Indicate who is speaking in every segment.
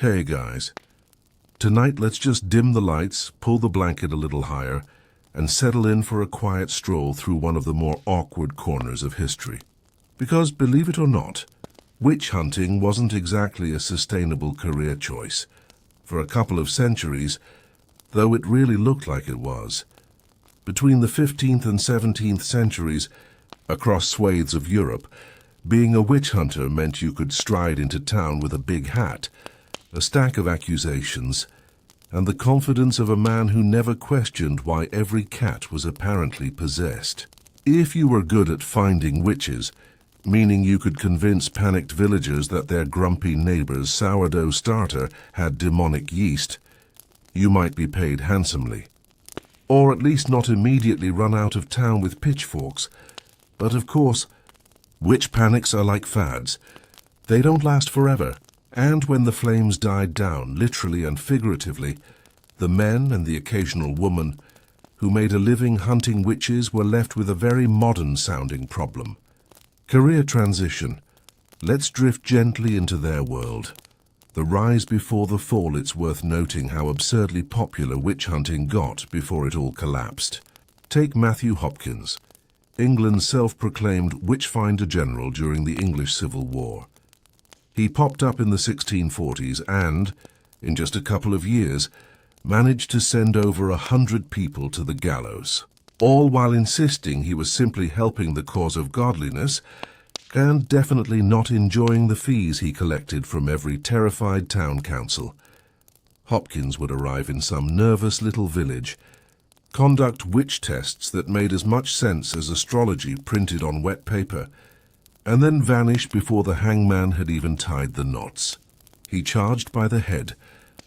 Speaker 1: Hey guys, tonight let's just dim the lights, pull the blanket a little higher, and settle in for a quiet stroll through one of the more awkward corners of history. Because, believe it or not, witch hunting wasn't exactly a sustainable career choice. For a couple of centuries, though it really looked like it was. Between the 15th and 17th centuries, across swathes of Europe, being a witch hunter meant you could stride into town with a big hat, a stack of accusations, and the confidence of a man who never questioned why every cat was apparently possessed. If you were good at finding witches, meaning you could convince panicked villagers that their grumpy neighbor's sourdough starter had demonic yeast, you might be paid handsomely. Or at least not immediately run out of town with pitchforks. But of course, witch panics are like fads. They don't last forever. And when the flames died down, literally and figuratively, the men and the occasional woman who made a living hunting witches were left with a very modern-sounding problem. Career transition. Let's drift gently into their world. The rise before the fall. It's worth noting how absurdly popular witch hunting got before it all collapsed. Take Matthew Hopkins, England's self-proclaimed witch-finder general during the English Civil War. He popped up in the 1640s and, in just a couple of years, managed to send over 100 people to the gallows, all while insisting he was simply helping the cause of godliness and definitely not enjoying the fees he collected from every terrified town council. Hopkins would arrive in some nervous little village, conduct witch tests that made as much sense as astrology printed on wet paper, and then vanished before the hangman had even tied the knots. He charged by the head,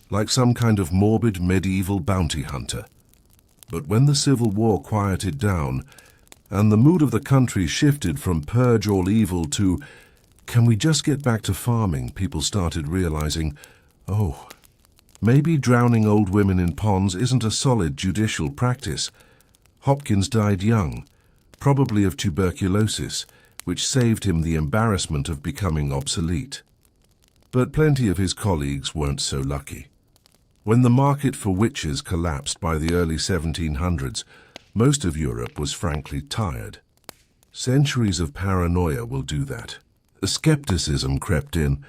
Speaker 1: like some kind of morbid medieval bounty hunter. But when the Civil War quieted down, and the mood of the country shifted from purge all evil to, can we just get back to farming, people started realizing, oh, maybe drowning old women in ponds isn't a solid judicial practice. Hopkins died young, probably of tuberculosis, which saved him the embarrassment of becoming obsolete. But plenty of his colleagues weren't so lucky. When the market for witches collapsed by the early 1700s, most of Europe was frankly tired. Centuries of paranoia will do that. Skepticism crept in.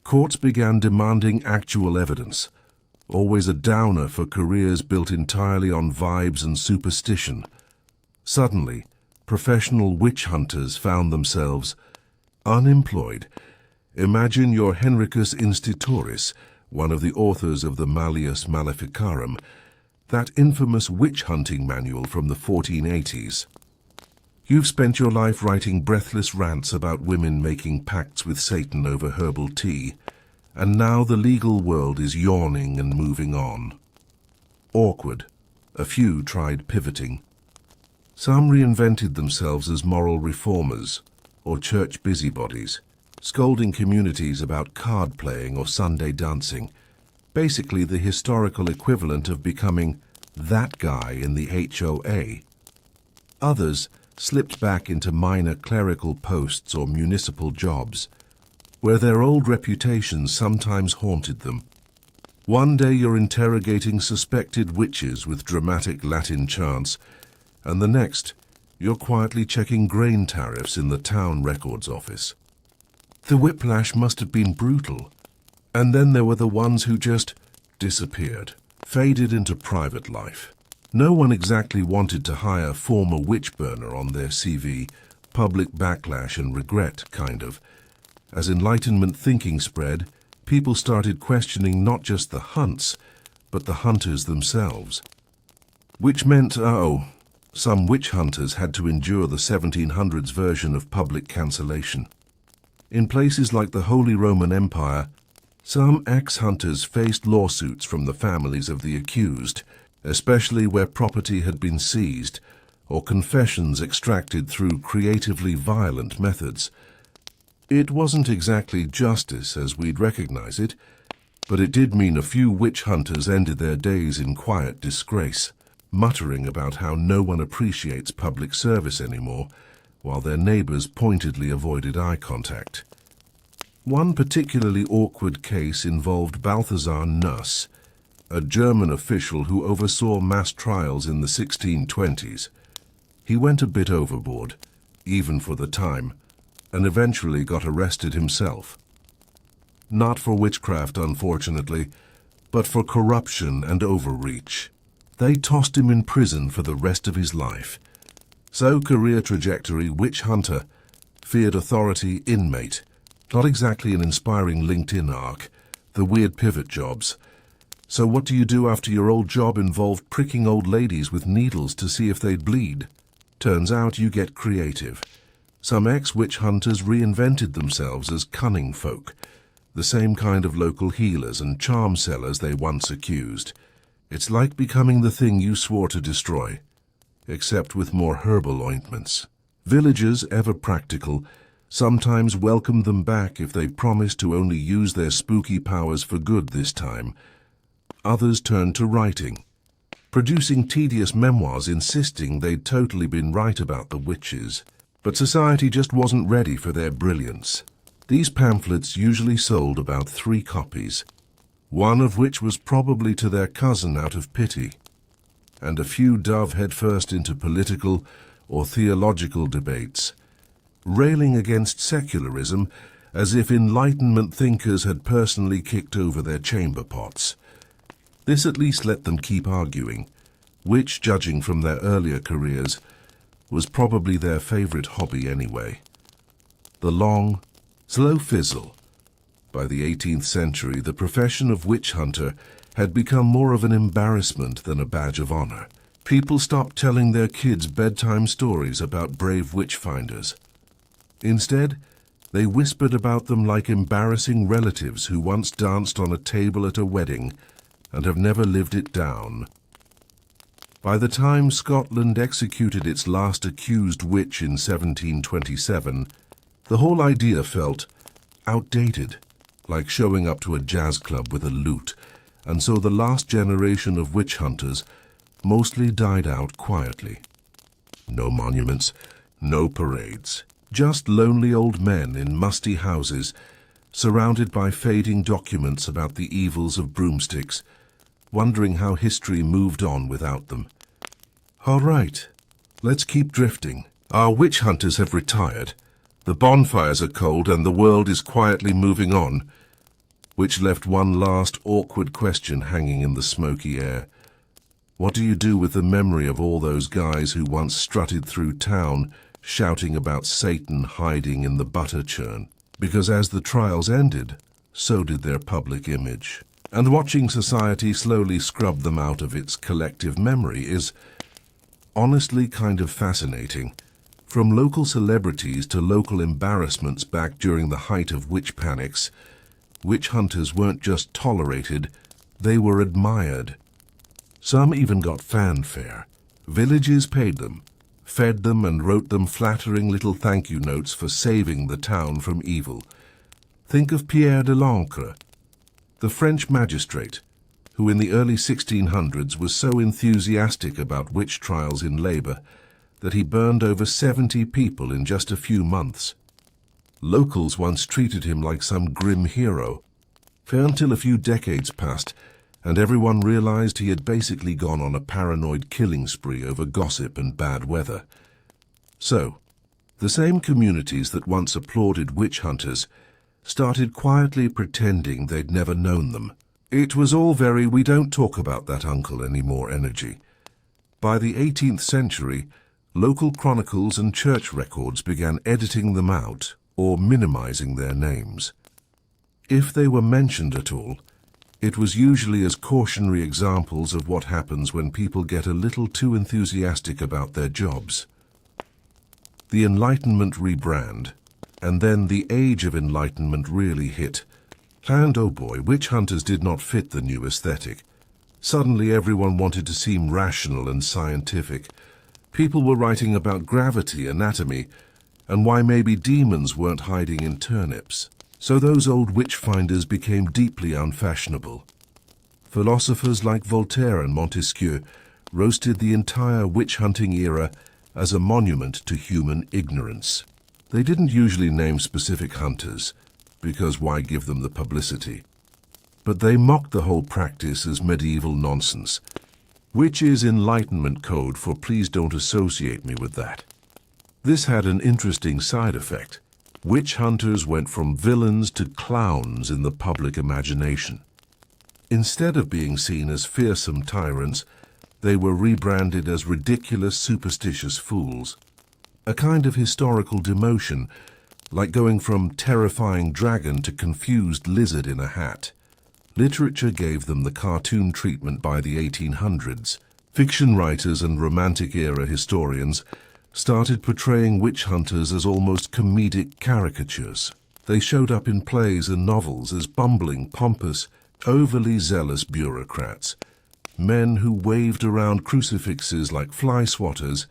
Speaker 1: Courts began demanding actual evidence, always a downer for careers built entirely on vibes and superstition. Suddenly, professional witch hunters found themselves unemployed. Imagine your Henricus Institoris, one of the authors of the Malleus Maleficarum, that infamous witch-hunting manual from the 1480s. You've spent your life writing breathless rants about women making pacts with Satan over herbal tea, and now the legal world is yawning and moving on. Awkward. A few tried pivoting. Some reinvented themselves as moral reformers or church busybodies, scolding communities about card playing or Sunday dancing, basically the historical equivalent of becoming that guy in the HOA. Others slipped back into minor clerical posts or municipal jobs, where their old reputations sometimes haunted them. One day you're interrogating suspected witches with dramatic Latin chants, and the next, you're quietly checking grain tariffs in the town records office. The whiplash must have been brutal. And then there were the ones who just disappeared, faded into private life. No one exactly wanted to hire former witch burner on their CV, public backlash and regret, kind of. As Enlightenment thinking spread, people started questioning not just the hunts, but the hunters themselves. Which meant, some witch hunters had to endure the 1700s version of public cancellation. In places like the Holy Roman Empire, some axe-hunters faced lawsuits from the families of the accused, especially where property had been seized or confessions extracted through creatively violent methods. It wasn't exactly justice as we'd recognize it, but it did mean a few witch hunters ended their days in quiet disgrace, muttering about how no one appreciates public service anymore, while their neighbors pointedly avoided eye contact. One particularly awkward case involved Balthasar Nuss, a German official who oversaw mass trials in the 1620s. He went a bit overboard, even for the time, and eventually got arrested himself. Not for witchcraft, unfortunately, but for corruption and overreach. They tossed him in prison for the rest of his life. So career trajectory, witch hunter, feared authority, inmate. Not exactly an inspiring LinkedIn arc, the weird pivot jobs. So what do you do after your old job involved pricking old ladies with needles to see if they'd bleed? Turns out you get creative. Some ex-witch hunters reinvented themselves as cunning folk, the same kind of local healers and charm sellers they once accused. It's like becoming the thing you swore to destroy, except with more herbal ointments. Villagers, ever practical, sometimes welcomed them back if they promised to only use their spooky powers for good this time. Others turned to writing, producing tedious memoirs insisting they'd totally been right about the witches. But society just wasn't ready for their brilliance. These pamphlets usually sold about 3 copies, one of which was probably to their cousin out of pity, and a few dove headfirst into political or theological debates, railing against secularism as if Enlightenment thinkers had personally kicked over their chamber pots. This at least let them keep arguing, which, judging from their earlier careers, was probably their favorite hobby anyway. The long, slow fizzle. By the 18th century, the profession of witch hunter had become more of an embarrassment than a badge of honor. People stopped telling their kids bedtime stories about brave witch finders. Instead, they whispered about them like embarrassing relatives who once danced on a table at a wedding and have never lived it down. By the time Scotland executed its last accused witch in 1727, the whole idea felt outdated, like showing up to a jazz club with a lute, and so the last generation of witch hunters mostly died out quietly. No monuments, no parades, just lonely old men in musty houses, surrounded by fading documents about the evils of broomsticks, wondering how history moved on without them. All right, let's keep drifting. Our witch hunters have retired. The bonfires are cold and the world is quietly moving on, which left one last awkward question hanging in the smoky air. What do you do with the memory of all those guys who once strutted through town shouting about Satan hiding in the butter churn? Because as the trials ended, so did their public image. And watching society slowly scrub them out of its collective memory is honestly kind of fascinating. From local celebrities to local embarrassments back during the height of witch panics, witch hunters weren't just tolerated, they were admired. Some even got fanfare. Villages paid them, fed them and wrote them flattering little thank you notes for saving the town from evil. Think of Pierre de Lancre, the French magistrate, who in the early 1600s was so enthusiastic about witch trials in labor that he burned over 70 people in just a few months. Locals once treated him like some grim hero, until a few decades passed and everyone realized he had basically gone on a paranoid killing spree over gossip and bad weather. So, the same communities that once applauded witch hunters started quietly pretending they'd never known them. It was all very "we don't talk about that uncle anymore" energy. By the 18th century, local chronicles and church records began editing them out or minimizing their names. If they were mentioned at all, it was usually as cautionary examples of what happens when people get a little too enthusiastic about their jobs. The Enlightenment rebrand, and then the Age of Enlightenment really hit. And oh boy, witch hunters did not fit the new aesthetic. Suddenly everyone wanted to seem rational and scientific. People were writing about gravity, anatomy, and why maybe demons weren't hiding in turnips. So those old witch-finders became deeply unfashionable. Philosophers like Voltaire and Montesquieu roasted the entire witch-hunting era as a monument to human ignorance. They didn't usually name specific hunters, because why give them the publicity? But they mocked the whole practice as medieval nonsense, which is Enlightenment code for please don't associate me with that. This had an interesting side effect. Witch hunters went from villains to clowns in the public imagination. Instead of being seen as fearsome tyrants, they were rebranded as ridiculous, superstitious fools. A kind of historical demotion, like going from terrifying dragon to confused lizard in a hat. Literature gave them the cartoon treatment by the 1800s. Fiction writers and Romantic-era historians started portraying witch hunters as almost comedic caricatures. They showed up in plays and novels as bumbling, pompous, overly zealous bureaucrats, men who waved around crucifixes like fly swatters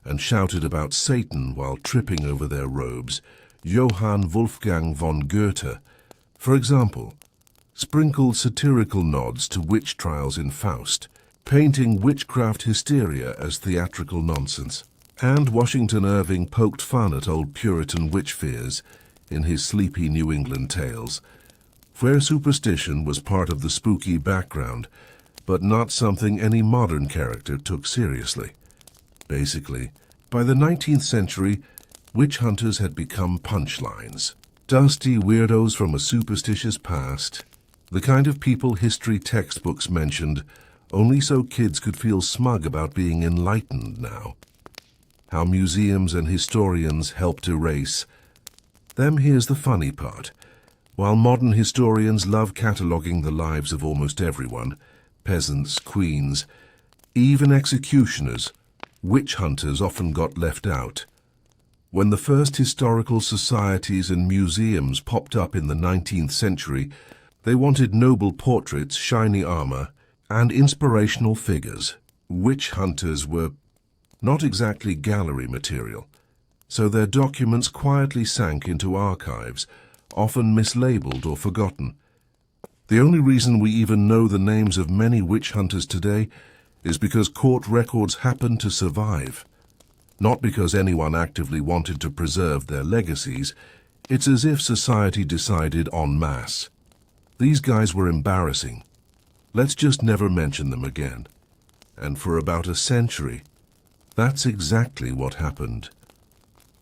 Speaker 1: and shouted about Satan while tripping over their robes. Johann Wolfgang von Goethe, for example, sprinkled satirical nods to witch trials in Faust, painting witchcraft hysteria as theatrical nonsense. And Washington Irving poked fun at old Puritan witch fears in his sleepy New England tales, where superstition was part of the spooky background, but not something any modern character took seriously. Basically, by the 19th century, witch hunters had become punchlines. Dusty weirdos from a superstitious past, the kind of people history textbooks mentioned only so kids could feel smug about being enlightened now. How museums and historians helped erase them. Here's the funny part. While modern historians love cataloging the lives of almost everyone, peasants, queens, even executioners, witch hunters often got left out. When the first historical societies and museums popped up in the 19th century, they wanted noble portraits, shiny armor, and inspirational figures. Witch hunters were not exactly gallery material, so their documents quietly sank into archives, often mislabeled or forgotten. The only reason we even know the names of many witch hunters today is because court records happened to survive. Not because anyone actively wanted to preserve their legacies. It's as if society decided en masse. These guys were embarrassing. Let's just never mention them again. And for about a century, that's exactly what happened.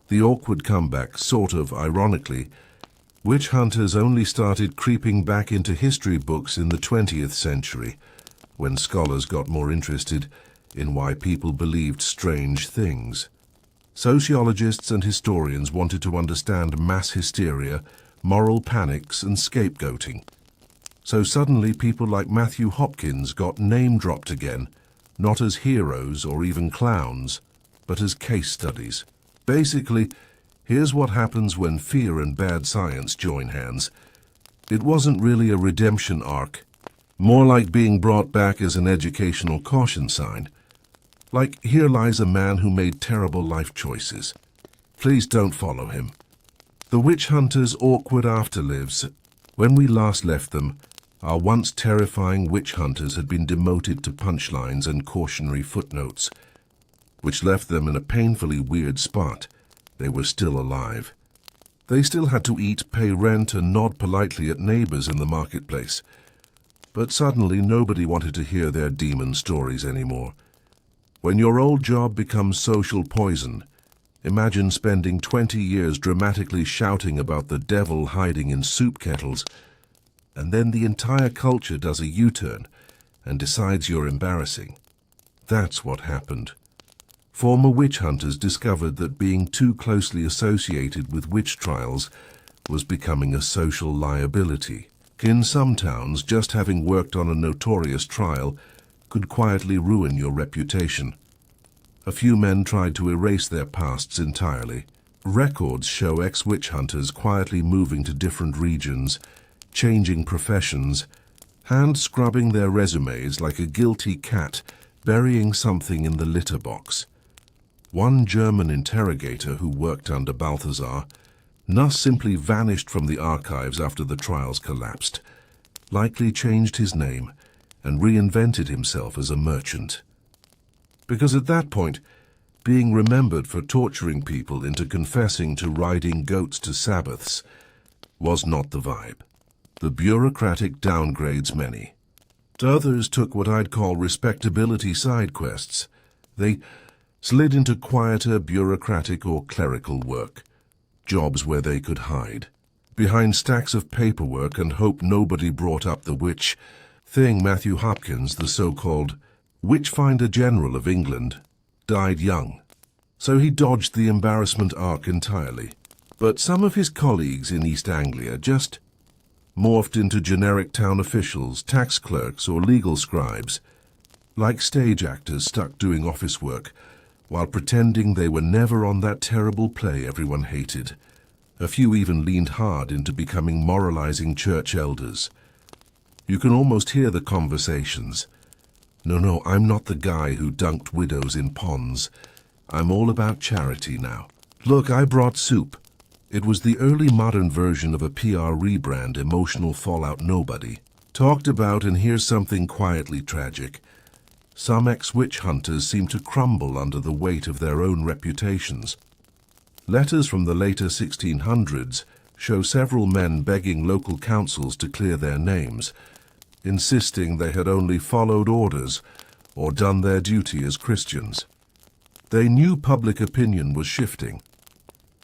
Speaker 1: The awkward comeback, sort of ironically, witch hunters only started creeping back into history books in the 20th century, when scholars got more interested in why people believed strange things. Sociologists and historians wanted to understand mass hysteria, moral panics, and scapegoating. So suddenly people like Matthew Hopkins got name-dropped again, not as heroes or even clowns, but as case studies. Basically, here's what happens when fear and bad science join hands. It wasn't really a redemption arc, more like being brought back as an educational caution sign. Like, here lies a man who made terrible life choices. Please don't follow him. The witch hunters' awkward afterlives. When we last left them, our once terrifying witch hunters had been demoted to punchlines and cautionary footnotes, which left them in a painfully weird spot. They were still alive. They still had to eat, pay rent, and nod politely at neighbors in the marketplace. But suddenly nobody wanted to hear their demon stories anymore. When your old job becomes social poison, imagine spending 20 years dramatically shouting about the devil hiding in soup kettles, and then the entire culture does a U-turn and decides you're embarrassing. That's what happened. Former witch hunters discovered that being too closely associated with witch trials was becoming a social liability. In some towns, just having worked on a notorious trial could quietly ruin your reputation. A few men tried to erase their pasts entirely. Records show ex-witch hunters quietly moving to different regions, changing professions, hand-scrubbing their resumes like a guilty cat burying something in the litter box. One German interrogator who worked under Balthasar simply vanished from the archives after the trials collapsed, likely changed his name, and reinvented himself as a merchant. Because at that point, being remembered for torturing people into confessing to riding goats to Sabbaths was not the vibe. The bureaucratic downgrades many. Others took what I'd call respectability side quests. They slid into quieter bureaucratic or clerical work, jobs where they could hide behind stacks of paperwork and hope nobody brought up the witch thing. Matthew Hopkins, the so-called Witchfinder General of England, died young, so he dodged the embarrassment arc entirely. But some of his colleagues in East Anglia just morphed into generic town officials, tax clerks, or legal scribes, like stage actors stuck doing office work while pretending they were never on that terrible play everyone hated. A few even leaned hard into becoming moralizing church elders. You can almost hear the conversations. No, I'm not the guy who dunked widows in ponds. I'm all about charity now. Look, I brought soup. It was the early modern version of a PR rebrand, emotional fallout nobody talked about. And here's something quietly tragic. Some ex-witch hunters seem to crumble under the weight of their own reputations. Letters from the later 1600s show several men begging local councils to clear their names, insisting they had only followed orders or done their duty as Christians. They knew public opinion was shifting.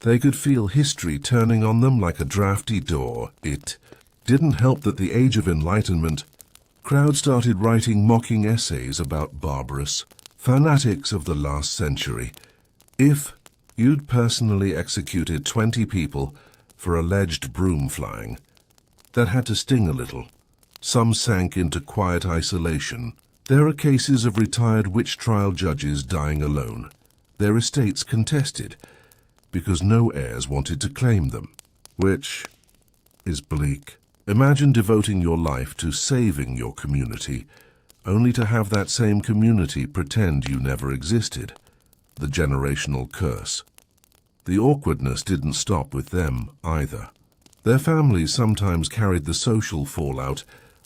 Speaker 1: They could feel history turning on them like a drafty door. It didn't help that the Age of Enlightenment crowd started writing mocking essays about barbarous fanatics of the last century. If you'd personally executed 20 people for alleged broom flying, that had to sting a little. Some sank into quiet isolation. There are cases of retired witch trial judges dying alone, their estates contested, because no heirs wanted to claim them, which is bleak. Imagine devoting your life to saving your community, only to have that same community pretend you never existed. The generational curse. The awkwardness didn't stop with them either. Their families sometimes carried the social fallout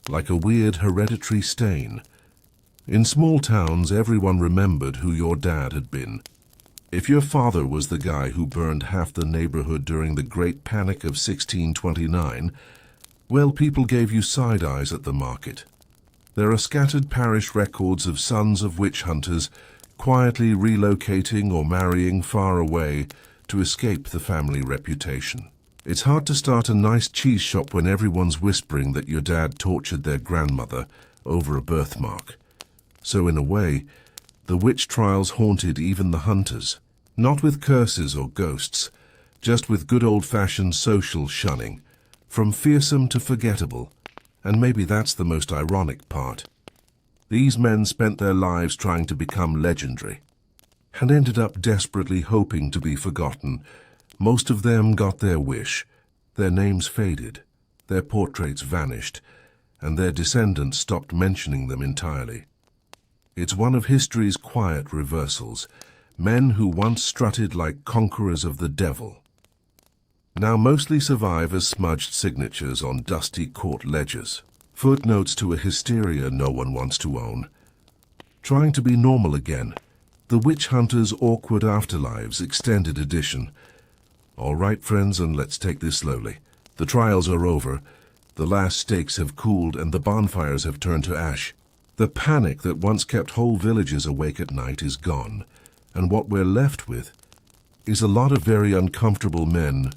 Speaker 1: like a weird hereditary stain. In small towns, everyone remembered who your dad had been. If your father was the guy who burned half the neighborhood during the Great Panic of 1629, well, people gave you side eyes at the market. There are scattered parish records of sons of witch hunters quietly relocating or marrying far away to escape the family reputation. It's hard to start a nice cheese shop when everyone's whispering that your dad tortured their grandmother over a birthmark. So in a way, the witch trials haunted even the hunters, not with curses or ghosts, just with good old-fashioned social shunning, from fearsome to forgettable. And maybe that's the most ironic part. These men spent their lives trying to become legendary, and ended up desperately hoping to be forgotten. Most of them got their wish. Their names faded, their portraits vanished, and their descendants stopped mentioning them entirely. It's one of history's quiet reversals. Men who once strutted like conquerors of the devil now mostly survive as smudged signatures on dusty court ledgers, footnotes to a hysteria no one wants to own. Trying to be normal again. The Witch Hunter's Awkward Afterlives Extended Edition. All right, friends, and let's take this slowly. The trials are over. The last stakes have cooled and the bonfires have turned to ash. The panic that once kept whole villages awake at night is gone, and what we're left with is a lot of very uncomfortable men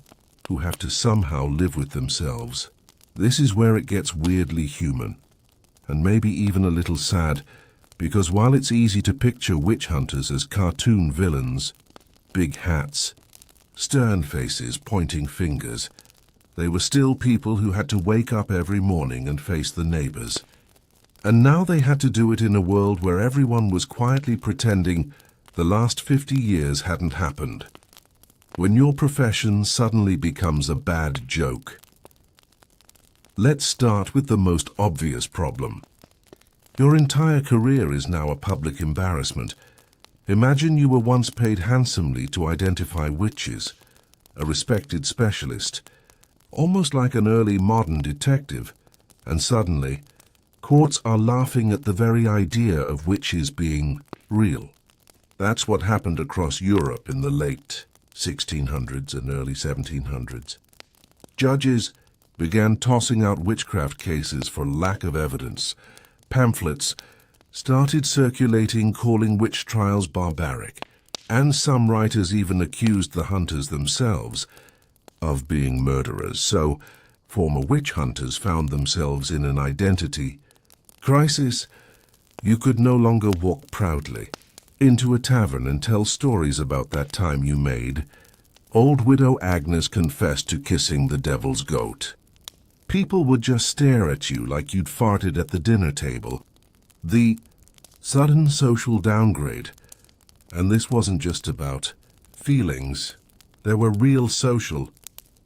Speaker 1: who have to somehow live with themselves. This is where it gets weirdly human, and maybe even a little sad, because while it's easy to picture witch hunters as cartoon villains, big hats, stern faces, pointing fingers, they were still people who had to wake up every morning and face the neighbors. And now they had to do it in a world where everyone was quietly pretending the last 50 years hadn't happened. When your profession suddenly becomes a bad joke. Let's start with the most obvious problem. Your entire career is now a public embarrassment. Imagine you were once paid handsomely to identify witches, a respected specialist, almost like an early modern detective, and suddenly, courts are laughing at the very idea of witches being real. That's what happened across Europe in the late 1600s and early 1700s. Judges began tossing out witchcraft cases for lack of evidence. Pamphlets started circulating calling witch trials barbaric, and some writers even accused the hunters themselves of being murderers. So, former witch hunters found themselves in an identity crisis. You could no longer walk proudly into a tavern and tell stories about that time you made. Old Widow Agnes confessed to kissing the devil's goat. People would just stare at you like you'd farted at the dinner table. The sudden social downgrade. And this wasn't just about feelings. There were real social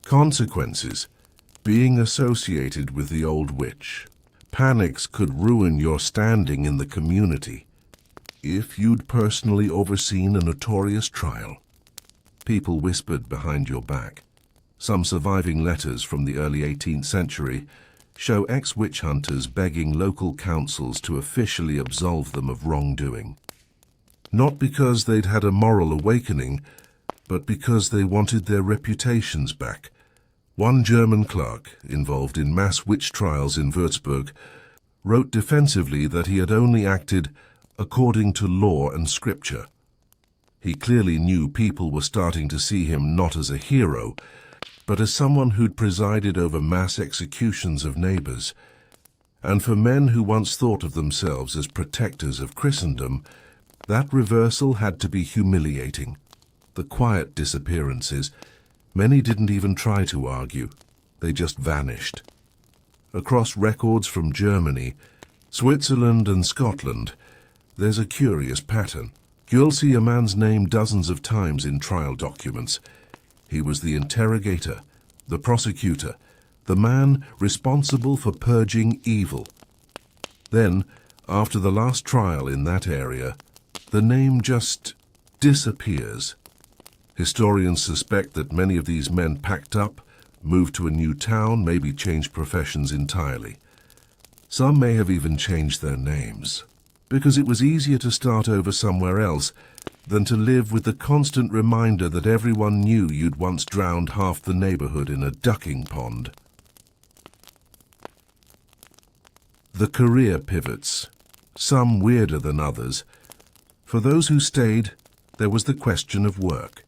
Speaker 1: consequences being associated with the old witch. Panics could ruin your standing in the community. If you'd personally overseen a notorious trial, people whispered behind your back. Some surviving letters from the early 18th century show ex-witch hunters begging local councils to officially absolve them of wrongdoing. Not because they'd had a moral awakening, but because they wanted their reputations back. One German clerk, involved in mass witch trials in Würzburg, wrote defensively that he had only acted according to law and scripture. He clearly knew people were starting to see him not as a hero, but as someone who'd presided over mass executions of neighbors. And for men who once thought of themselves as protectors of Christendom, that reversal had to be humiliating. The quiet disappearances, many didn't even try to argue. They just vanished. Across records from Germany, Switzerland and Scotland, there's a curious pattern. You'll see a man's name dozens of times in trial documents. He was the interrogator, the prosecutor, the man responsible for purging evil. Then, after the last trial in that area, the name just disappears. Historians suspect that many of these men packed up, moved to a new town, maybe changed professions entirely. Some may have even changed their names, because it was easier to start over somewhere else than to live with the constant reminder that everyone knew you'd once drowned half the neighborhood in a ducking pond. The career pivots, some weirder than others. For those who stayed, there was the question of work.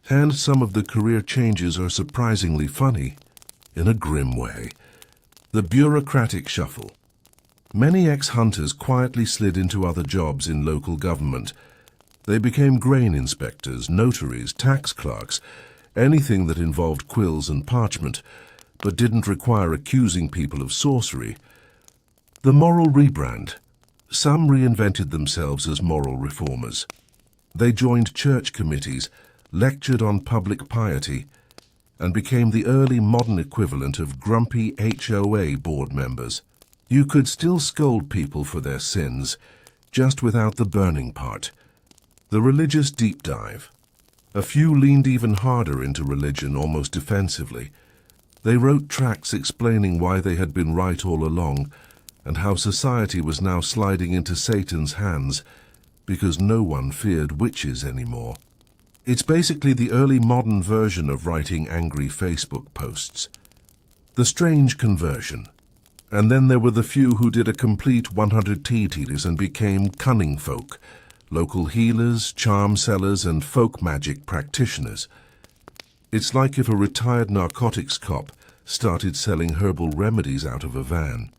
Speaker 1: And some of the career changes are surprisingly funny, in a grim way. The bureaucratic shuffle. Many ex-hunters quietly slid into other jobs in local government. They became grain inspectors, notaries, tax clerks, anything that involved quills and parchment, but didn't require accusing people of sorcery. The moral rebrand. Some reinvented themselves as moral reformers. They joined church committees, lectured on public piety, and became the early modern equivalent of grumpy HOA board members. You could still scold people for their sins, just without the burning part. The religious deep dive. A few leaned even harder into religion, almost defensively. They wrote tracts explaining why they had been right all along, and how society was now sliding into Satan's hands because no one feared witches anymore. It's basically the early modern version of writing angry Facebook posts. The strange conversion. And then there were the few who did a complete 100 teeters and became cunning folk, local healers, charm sellers, and folk magic practitioners. It's like if a retired narcotics cop started selling herbal remedies out of a van.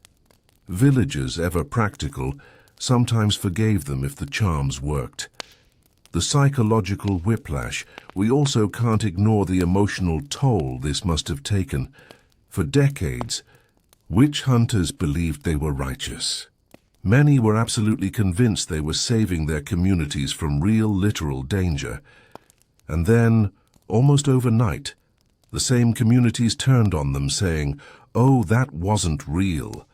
Speaker 1: Villagers, ever practical, sometimes forgave them if the charms worked. The psychological whiplash. We also can't ignore the emotional toll this must have taken. For decades, witch hunters believed they were righteous. Many were absolutely convinced they were saving their communities from real, literal danger. And then, almost overnight, the same communities turned on them, saying, "Oh, that wasn't real.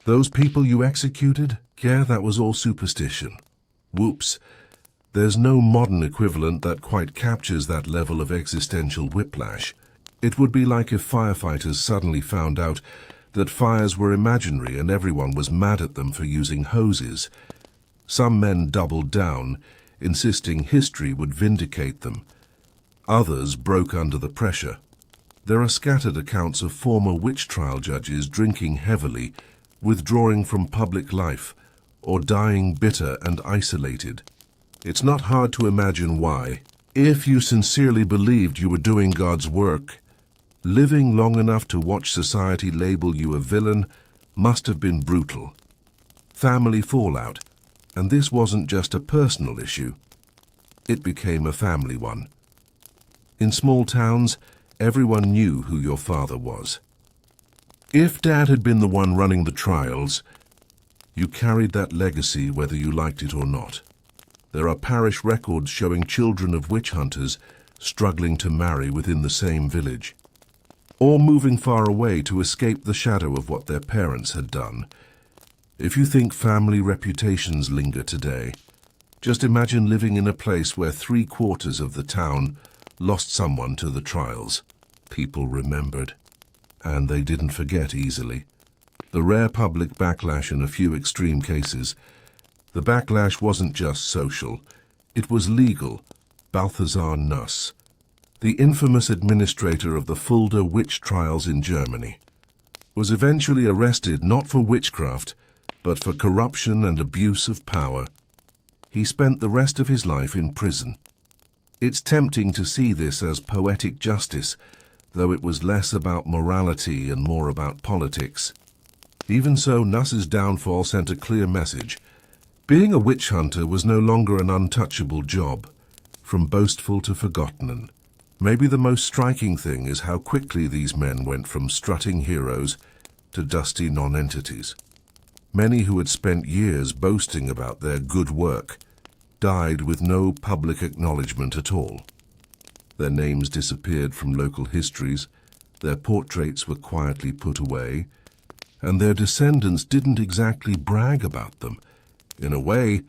Speaker 1: Those people you executed? Yeah, that was all superstition." Whoops. There's no modern equivalent that quite captures that level of existential whiplash. It would be like if firefighters suddenly found out that fires were imaginary and everyone was mad at them for using hoses. Some men doubled down, insisting history would vindicate them. Others broke under the pressure. There are scattered accounts of former witch trial judges drinking heavily, withdrawing from public life, or dying bitter and isolated. It's not hard to imagine why. If you sincerely believed you were doing God's work, living long enough to watch society label you a villain must have been brutal. Family fallout, and this wasn't just a personal issue. It became a family one. In small towns, everyone knew who your father was. If Dad had been the one running the trials, you carried that legacy whether you liked it or not. There are parish records showing children of witch hunters struggling to marry within the same village, or moving far away to escape the shadow of what their parents had done. If you think family reputations linger today, just imagine living in a place where 3/4 of the town lost someone to the trials. People remembered, and they didn't forget easily. The rare public backlash in a few extreme cases. The backlash wasn't just social, it was legal. Balthasar Nuss, the infamous administrator of the Fulda witch trials in Germany, was eventually arrested not for witchcraft, but for corruption and abuse of power. He spent the rest of his life in prison. It's tempting to see this as poetic justice, though it was less about morality and more about politics. Even so, Nuss's downfall sent a clear message. Being a witch hunter was no longer an untouchable job, from boastful to forgotten. Maybe the most striking thing is how quickly these men went from strutting heroes to dusty nonentities. Many who had spent years boasting about their good work died with no public acknowledgement at all. Their names disappeared from local histories, their portraits were quietly put away, and their descendants didn't exactly brag about them. In a way,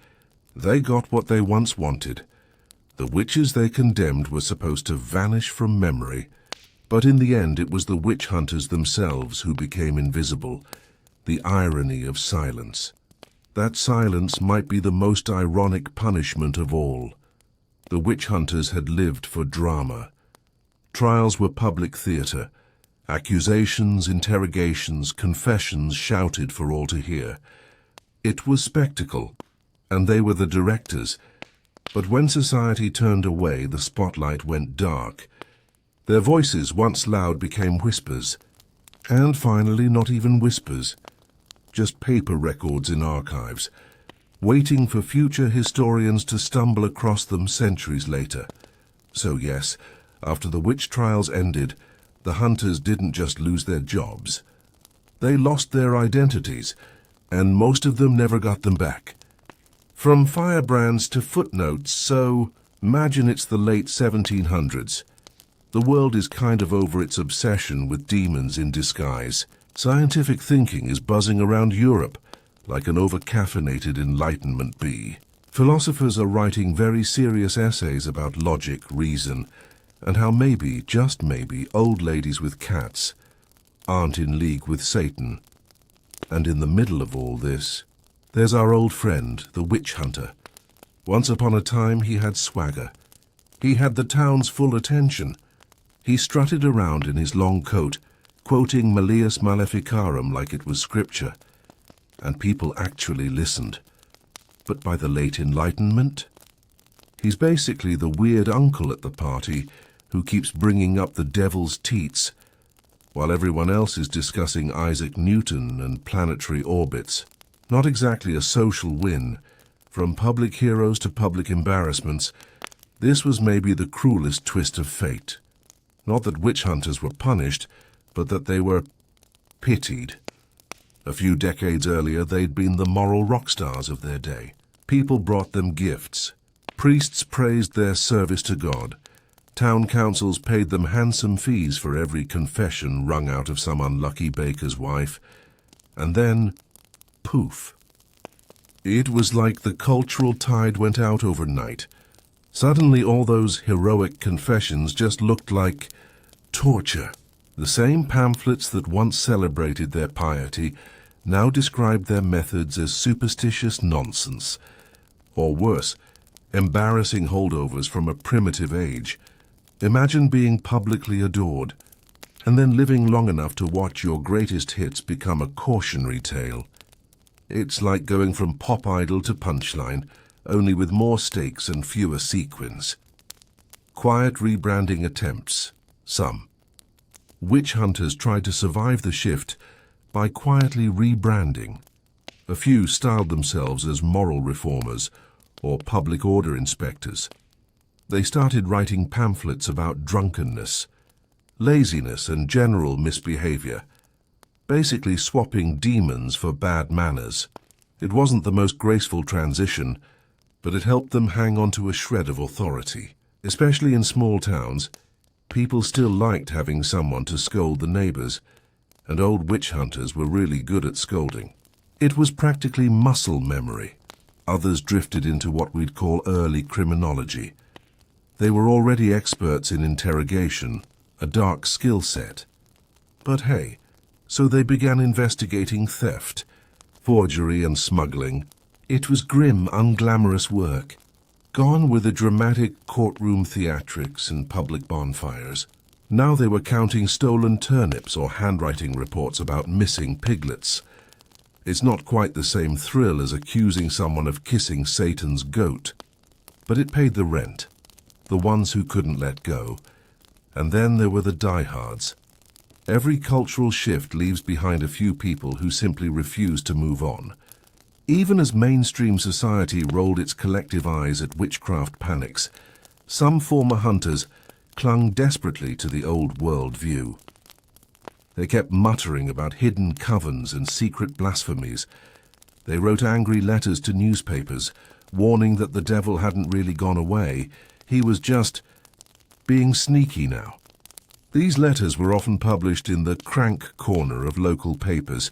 Speaker 1: they got what they once wanted. The witches they condemned were supposed to vanish from memory, but in the end it was the witch hunters themselves who became invisible. The irony of silence. That silence might be the most ironic punishment of all. The witch hunters had lived for drama. Trials were public theatre. Accusations, interrogations, confessions shouted for all to hear. It was spectacle, and they were the directors. But when society turned away, the spotlight went dark. Their voices, once loud, became whispers. And finally, not even whispers. Just paper records in archives, waiting for future historians to stumble across them centuries later. So yes, after the witch trials ended, the hunters didn't just lose their jobs. They lost their identities, and most of them never got them back. From firebrands to footnotes, so imagine it's the late 1700s. The world is kind of over its obsession with demons in disguise. Scientific thinking is buzzing around Europe like an over-caffeinated Enlightenment bee. Philosophers are writing very serious essays about logic, reason, and how maybe, just maybe, old ladies with cats aren't in league with Satan. And in the middle of all this, there's our old friend, the witch hunter. Once upon a time he had swagger. He had the town's full attention. He strutted around in his long coat, quoting Malleus Maleficarum like it was scripture, and people actually listened. But by the late Enlightenment, he's basically the weird uncle at the party who keeps bringing up the devil's teats, while everyone else is discussing Isaac Newton and planetary orbits. Not exactly a social win. From public heroes to public embarrassments, this was maybe the cruelest twist of fate. Not that witch hunters were punished, but that they were pitied. A few decades earlier, they'd been the moral rock stars of their day. People brought them gifts. Priests praised their service to God. Town councils paid them handsome fees for every confession wrung out of some unlucky baker's wife. And then, poof. It was like the cultural tide went out overnight. Suddenly all those heroic confessions just looked like torture. The same pamphlets that once celebrated their piety now described their methods as superstitious nonsense, or worse, embarrassing holdovers from a primitive age. Imagine being publicly adored, and then living long enough to watch your greatest hits become a cautionary tale. It's like going from pop idol to punchline, only with more stakes and fewer sequins. Quiet rebranding attempts, some. Witch hunters tried to survive the shift by quietly rebranding. A few styled themselves as moral reformers or public order inspectors. They started writing pamphlets about drunkenness, laziness and general misbehavior, basically swapping demons for bad manners. It wasn't the most graceful transition, but it helped them hang on to a shred of authority. Especially in small towns, people still liked having someone to scold the neighbors, and old witch hunters were really good at scolding. It was practically muscle memory. Others drifted into what we'd call early criminology. They were already experts in interrogation, a dark skill set. But hey, so they began investigating theft, forgery and smuggling. It was grim, unglamorous work. Gone were the dramatic courtroom theatrics and public bonfires. Now they were counting stolen turnips or handwriting reports about missing piglets. It's not quite the same thrill as accusing someone of kissing Satan's goat, but it paid the rent, the ones who couldn't let go. And then there were the diehards. Every cultural shift leaves behind a few people who simply refuse to move on. Even as mainstream society rolled its collective eyes at witchcraft panics, some former hunters clung desperately to the old world view. They kept muttering about hidden covens and secret blasphemies. They wrote angry letters to newspapers, warning that the devil hadn't really gone away. He was just being sneaky now. These letters were often published in the crank corner of local papers,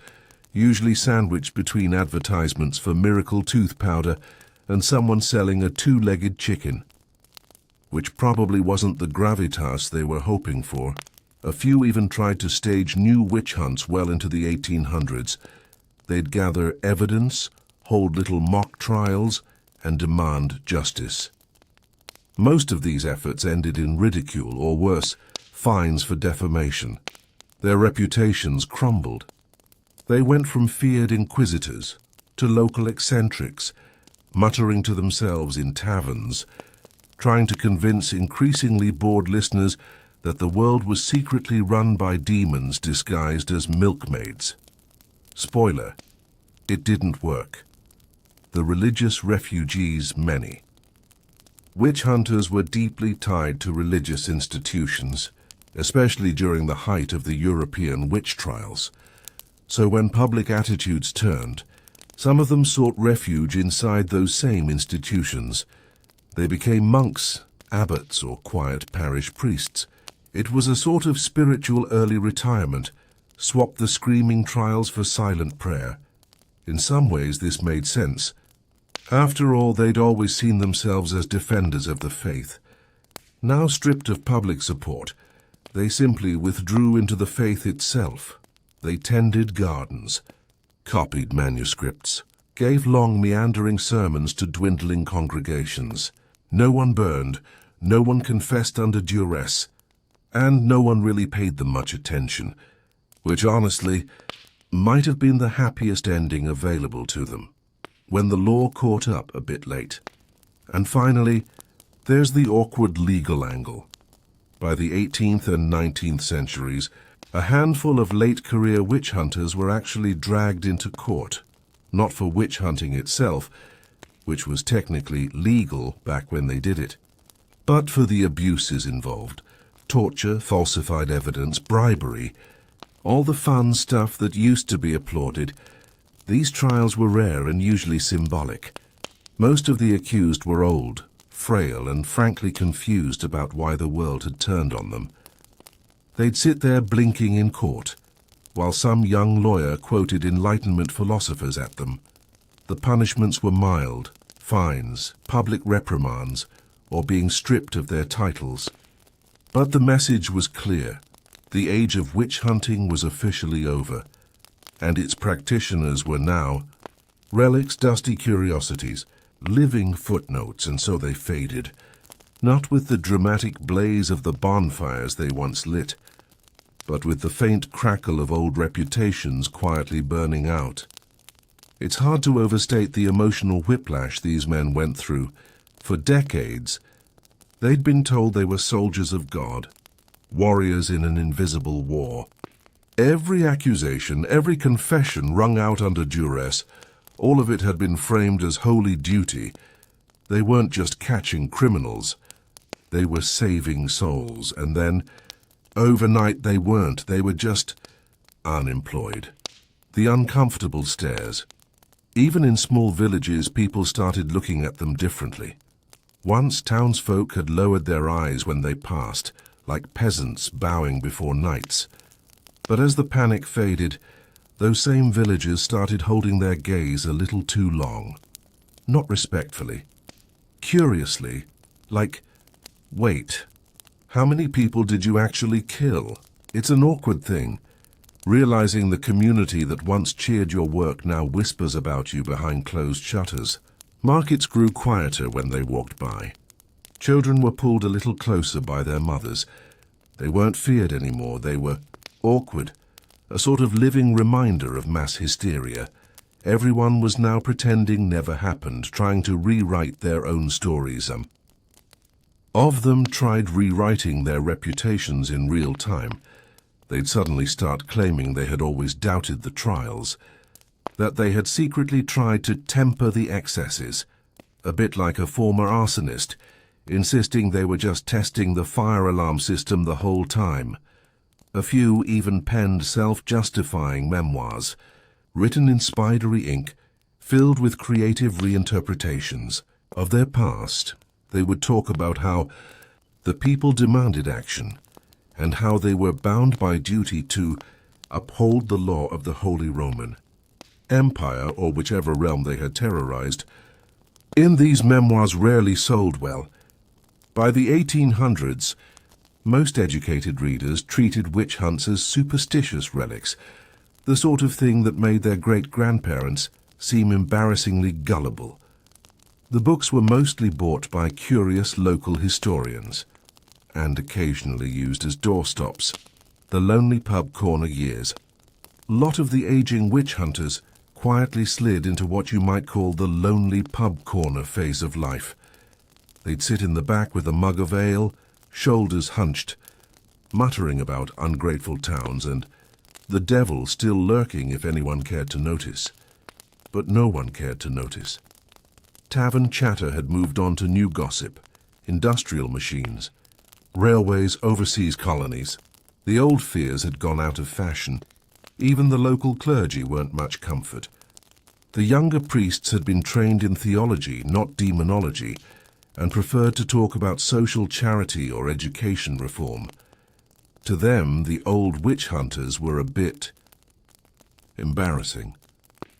Speaker 1: usually sandwiched between advertisements for miracle tooth powder and someone selling a two-legged chicken, which probably wasn't the gravitas they were hoping for. A few even tried to stage new witch hunts well into the 1800s. They'd gather evidence, hold little mock trials, and demand justice. Most of these efforts ended in ridicule or worse, fines for defamation. Their reputations crumbled. They went from feared inquisitors to local eccentrics, muttering to themselves in taverns, trying to convince increasingly bored listeners that the world was secretly run by demons disguised as milkmaids. Spoiler, it didn't work. The religious refugees many. Witch hunters were deeply tied to religious institutions, especially during the height of the European witch trials. So when public attitudes turned, some of them sought refuge inside those same institutions. They became monks, abbots, or quiet parish priests. It was a sort of spiritual early retirement, swap the screaming trials for silent prayer. In some ways this made sense. After all, they'd always seen themselves as defenders of the faith. Now stripped of public support, they simply withdrew into the faith itself. They tended gardens, copied manuscripts, gave long meandering sermons to dwindling congregations. No one burned, no one confessed under duress, and no one really paid them much attention, which honestly might have been the happiest ending available to them, when the law caught up a bit late. And finally, there's the awkward legal angle. By the 18th and 19th centuries, a handful of late-career witch hunters were actually dragged into court, not for witch hunting itself, which was technically legal back when they did it, but for the abuses involved: torture, falsified evidence, bribery, all the fun stuff that used to be applauded. These trials were rare and usually symbolic. Most of the accused were old, frail, and frankly confused about why the world had turned on them. They'd sit there blinking in court, while some young lawyer quoted Enlightenment philosophers at them. The punishments were mild: fines, public reprimands, or being stripped of their titles. But the message was clear. The age of witch hunting was officially over, and its practitioners were now relics, dusty curiosities, living footnotes, and so they faded, not with the dramatic blaze of the bonfires they once lit, but with the faint crackle of old reputations quietly burning out. It's hard to overstate the emotional whiplash these men went through. For decades, they'd been told they were soldiers of God, warriors in an invisible war. Every accusation, every confession wrung out under duress, all of it had been framed as holy duty. They weren't just catching criminals, they were saving souls. And then, overnight, they weren't. They were just unemployed. The uncomfortable stares. Even in small villages, people started looking at them differently. Once, townsfolk had lowered their eyes when they passed, like peasants bowing before knights. But as the panic faded, those same villagers started holding their gaze a little too long. Not respectfully. Curiously, like, wait, how many people did you actually kill? It's an awkward thing, realizing the community that once cheered your work now whispers about you behind closed shutters. Markets grew quieter when they walked by. Children were pulled a little closer by their mothers. They weren't feared anymore, they were awkward, a sort of living reminder of mass hysteria. Everyone was now pretending never happened, trying to rewrite their own stories. Of them tried rewriting their reputations in real time. They'd suddenly start claiming they had always doubted the trials, that they had secretly tried to temper the excesses, a bit like a former arsonist, insisting they were just testing the fire alarm system the whole time. A few even penned self-justifying memoirs, written in spidery ink, filled with creative reinterpretations of their past. They would talk about how the people demanded action, and how they were bound by duty to uphold the law of the Holy Roman Empire, or whichever realm they had terrorized. In these memoirs rarely sold well. By the 1800s, most educated readers treated witch hunts as superstitious relics, the sort of thing that made their great-grandparents seem embarrassingly gullible. The books were mostly bought by curious local historians, and occasionally used as doorstops. The lonely pub corner years. A lot of the aging witch hunters quietly slid into what you might call the lonely pub corner phase of life. They'd sit in the back with a mug of ale, shoulders hunched, muttering about ungrateful towns and the devil still lurking if anyone cared to notice. But no one cared to notice. Tavern chatter had moved on to new gossip, industrial machines, railways, overseas colonies. The old fears had gone out of fashion. Even the local clergy weren't much comfort. The younger priests had been trained in theology, not demonology, and preferred to talk about social charity or education reform. To them, the old witch hunters were a bit embarrassing.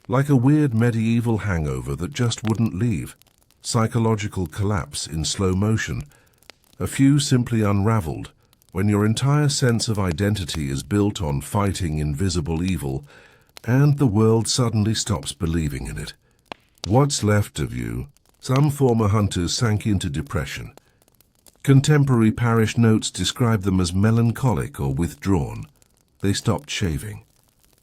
Speaker 1: Like a weird medieval hangover that just wouldn't leave. Psychological collapse in slow motion. A few simply unraveled. When your entire sense of identity is built on fighting invisible evil, and the world suddenly stops believing in it. What's left of you? Some former hunters sank into depression. Contemporary parish notes describe them as melancholic or withdrawn. They stopped shaving,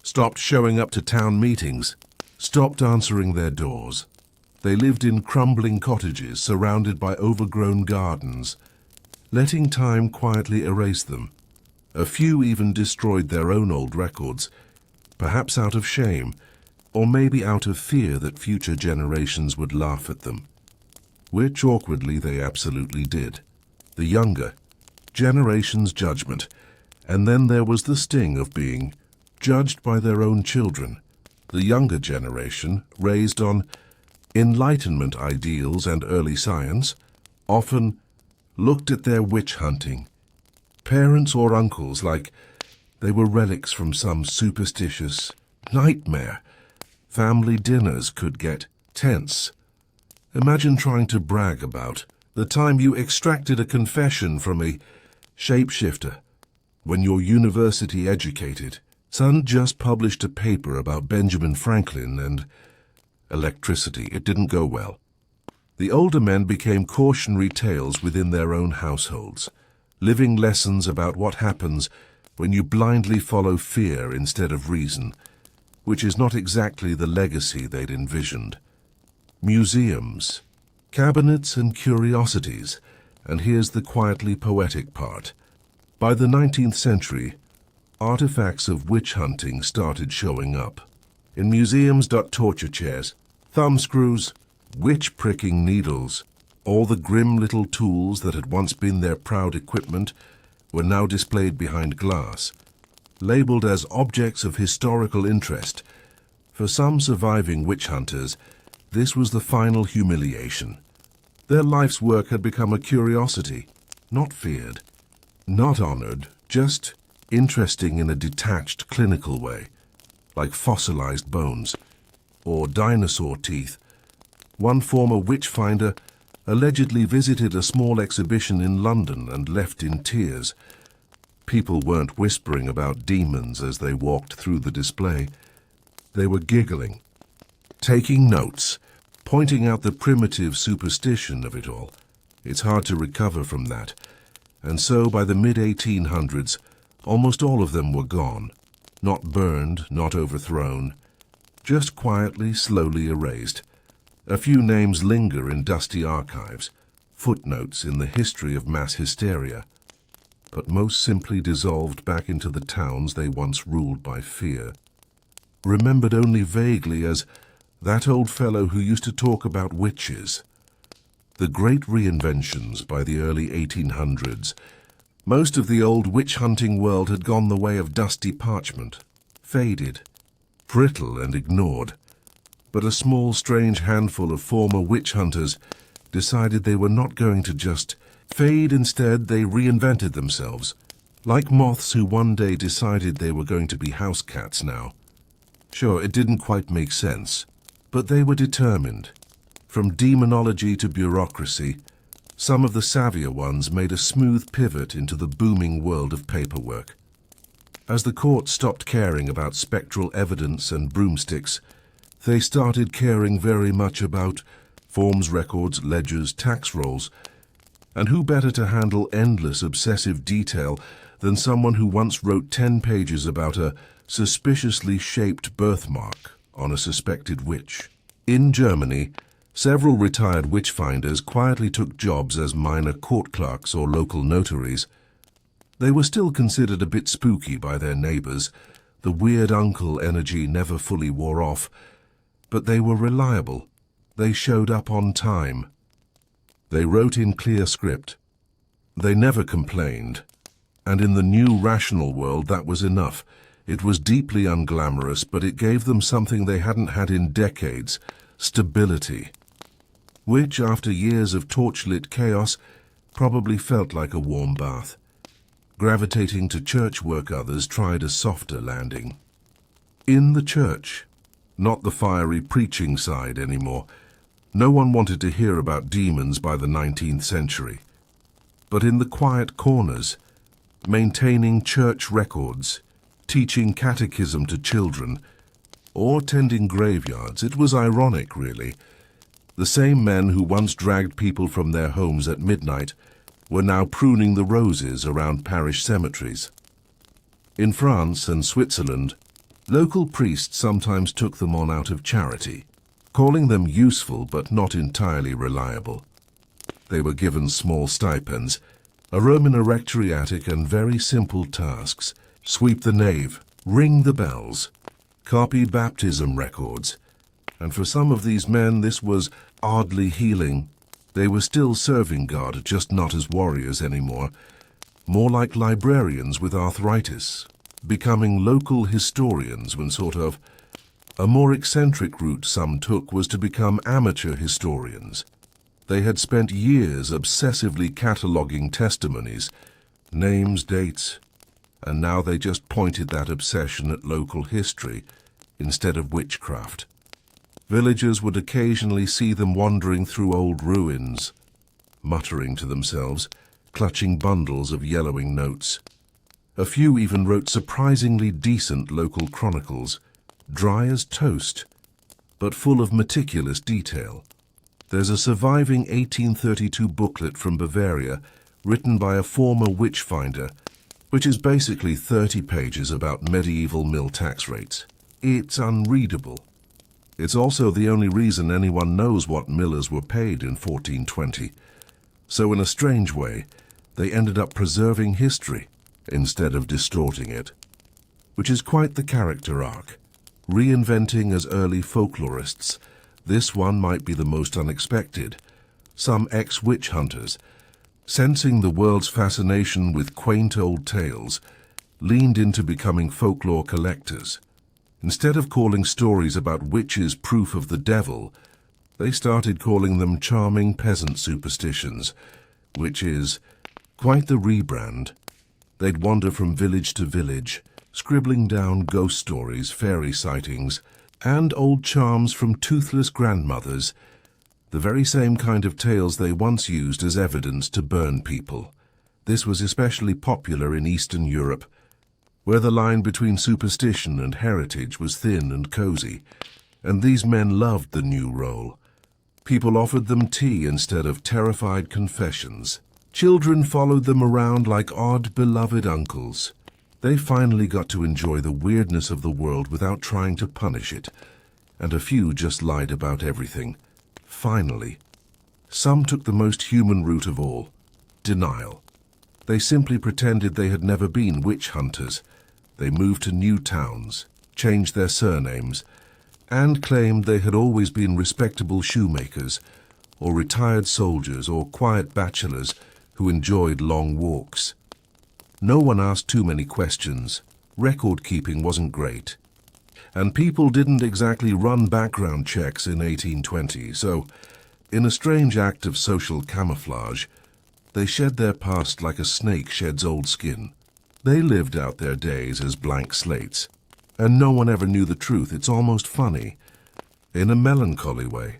Speaker 1: stopped showing up to town meetings, stopped answering their doors. They lived in crumbling cottages surrounded by overgrown gardens, letting time quietly erase them. A few even destroyed their own old records, perhaps out of shame, or maybe out of fear that future generations would laugh at them. Which, awkwardly, they absolutely did. The younger generation's judgment, and then there was the sting of being judged by their own children. The younger generation, raised on Enlightenment ideals and early science, often looked at their witch hunting, parents or uncles, like they were relics from some superstitious nightmare. Family dinners could get tense. Imagine trying to brag about the time you extracted a confession from a shapeshifter when you're university educated. Son just published a paper about Benjamin Franklin and electricity. It didn't go well. The older men became cautionary tales within their own households, living lessons about what happens when you blindly follow fear instead of reason, which is not exactly the legacy they'd envisioned. Museums, cabinets and curiosities, and here's the quietly poetic part. By the 19th century, artifacts of witch hunting started showing up. In museums, torture chairs, thumbscrews, witch-pricking needles, all the grim little tools that had once been their proud equipment were now displayed behind glass, labeled as objects of historical interest. For some surviving witch hunters, this was the final humiliation. Their life's work had become a curiosity, not feared, not honored, just interesting in a detached, clinical way, like fossilized bones or dinosaur teeth. One former witch-finder allegedly visited a small exhibition in London and left in tears. People weren't whispering about demons as they walked through the display. They were giggling, taking notes, pointing out the primitive superstition of it all. It's hard to recover from that. And so by the mid-1800s, almost all of them were gone. Not burned, not overthrown, just quietly, slowly erased. A few names linger in dusty archives, footnotes in the history of mass hysteria, but most simply dissolved back into the towns they once ruled by fear. Remembered only vaguely as that old fellow who used to talk about witches. The great reinventions by the early 1800s. Most of the old witch-hunting world had gone the way of dusty parchment, faded, brittle and ignored. But a small, strange handful of former witch hunters decided they were not going to just fade. Instead, they reinvented themselves, like moths who one day decided they were going to be house cats now. Sure, it didn't quite make sense, but they were determined. From demonology to bureaucracy, some of the savvier ones made a smooth pivot into the booming world of paperwork. As the court stopped caring about spectral evidence and broomsticks, they started caring very much about forms, records, ledgers, tax rolls. And who better to handle endless obsessive detail than someone who once wrote 10 pages about a suspiciously shaped birthmark on a suspected witch? In Germany, several retired witch-finders quietly took jobs as minor court clerks or local notaries. They were still considered a bit spooky by their neighbors. The weird uncle energy never fully wore off, but they were reliable. They showed up on time. They wrote in clear script. They never complained. And in the new rational world, that was enough. It was deeply unglamorous, but it gave them something they hadn't had in decades: stability, which, after years of torchlit chaos, probably felt like a warm bath. Gravitating to church work, others tried a softer landing. In the church, not the fiery preaching side anymore. No one wanted to hear about demons by the 19th century. But in the quiet corners, maintaining church records, teaching catechism to children, or tending graveyards, it was ironic, really. The same men who once dragged people from their homes at midnight were now pruning the roses around parish cemeteries. In France and Switzerland, local priests sometimes took them on out of charity, calling them useful but not entirely reliable. They were given small stipends, a room in a rectory attic, and very simple tasks: sweep the nave, ring the bells, copy baptism records. And for some of these men this was oddly healing. They were still serving God, just not as warriors anymore, more like librarians with arthritis, becoming local historians when sort of. A more eccentric route some took was to become amateur historians. They had spent years obsessively cataloguing testimonies, names, dates, and now they just pointed that obsession at local history instead of witchcraft. Villagers would occasionally see them wandering through old ruins, muttering to themselves, clutching bundles of yellowing notes. A few even wrote surprisingly decent local chronicles, dry as toast, but full of meticulous detail. There's a surviving 1832 booklet from Bavaria, written by a former witch-finder, which is basically 30 pages about medieval mill tax rates. It's unreadable. It's also the only reason anyone knows what millers were paid in 1420. So in a strange way, they ended up preserving history instead of distorting it, which is quite the character arc. Reinventing as early folklorists, this one might be the most unexpected. Some ex-witch hunters, sensing the world's fascination with quaint old tales, leaned into becoming folklore collectors. Instead of calling stories about witches proof of the devil, they started calling them charming peasant superstitions, which is quite the rebrand. They'd wander from village to village, scribbling down ghost stories, fairy sightings, and old charms from toothless grandmothers, the very same kind of tales they once used as evidence to burn people. This was especially popular in Eastern Europe, where the line between superstition and heritage was thin and cozy, and these men loved the new role. People offered them tea instead of terrified confessions. Children followed them around like odd, beloved uncles. They finally got to enjoy the weirdness of the world without trying to punish it, and a few just lied about everything. Finally, some took the most human route of all, denial. They simply pretended they had never been witch hunters. They moved to new towns, changed their surnames, and claimed they had always been respectable shoemakers, or retired soldiers, or quiet bachelors who enjoyed long walks. No one asked too many questions. Record-keeping wasn't great. And people didn't exactly run background checks in 1820, so, in a strange act of social camouflage, they shed their past like a snake sheds old skin. They lived out their days as blank slates, and no one ever knew the truth. It's almost funny, in a melancholy way.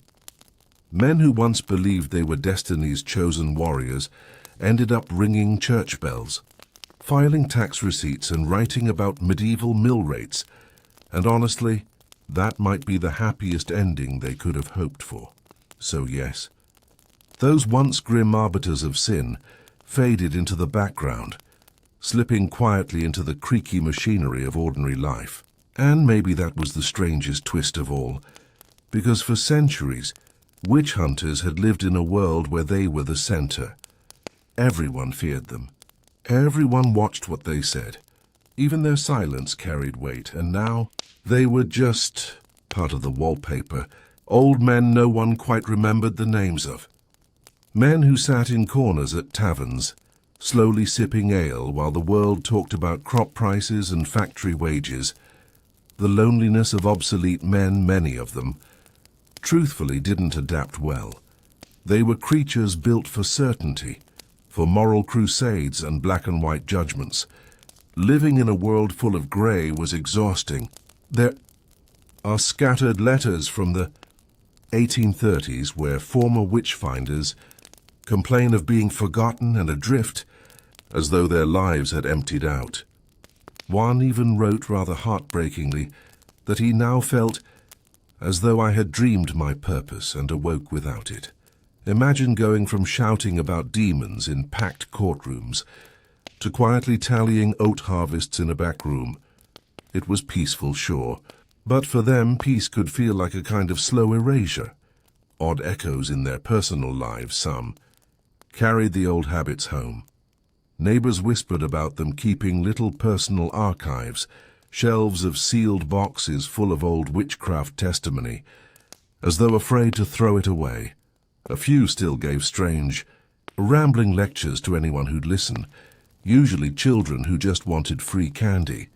Speaker 1: Men who once believed they were destiny's chosen warriors ended up ringing church bells, filing tax receipts and writing about medieval mill rates, and honestly, that might be the happiest ending they could have hoped for. So yes, those once grim arbiters of sin faded into the background, slipping quietly into the creaky machinery of ordinary life. And maybe that was the strangest twist of all, because for centuries, witch hunters had lived in a world where they were the center. Everyone feared them. Everyone watched what they said. Even their silence carried weight, and now they were just part of the wallpaper. Old men no one quite remembered the names of. Men who sat in corners at taverns, slowly sipping ale while the world talked about crop prices and factory wages. The loneliness of obsolete men, many of them, truthfully didn't adapt well. They were creatures built for certainty, for moral crusades and black and white judgments. Living in a world full of grey was exhausting. There are scattered letters from the 1830s where former witch-finders complain of being forgotten and adrift, as though their lives had emptied out. One even wrote rather heartbreakingly that he now felt as though I had dreamed my purpose and awoke without it. Imagine going from shouting about demons in packed courtrooms to quietly tallying oat harvests in a back room. It was peaceful, sure, but for them peace could feel like a kind of slow erasure. Odd echoes in their personal lives, some carried the old habits home. Neighbors whispered about them keeping little personal archives, shelves of sealed boxes full of old witchcraft testimony, as though afraid to throw it away. A few still gave strange, rambling lectures to anyone who'd listen, usually children who just wanted free candy.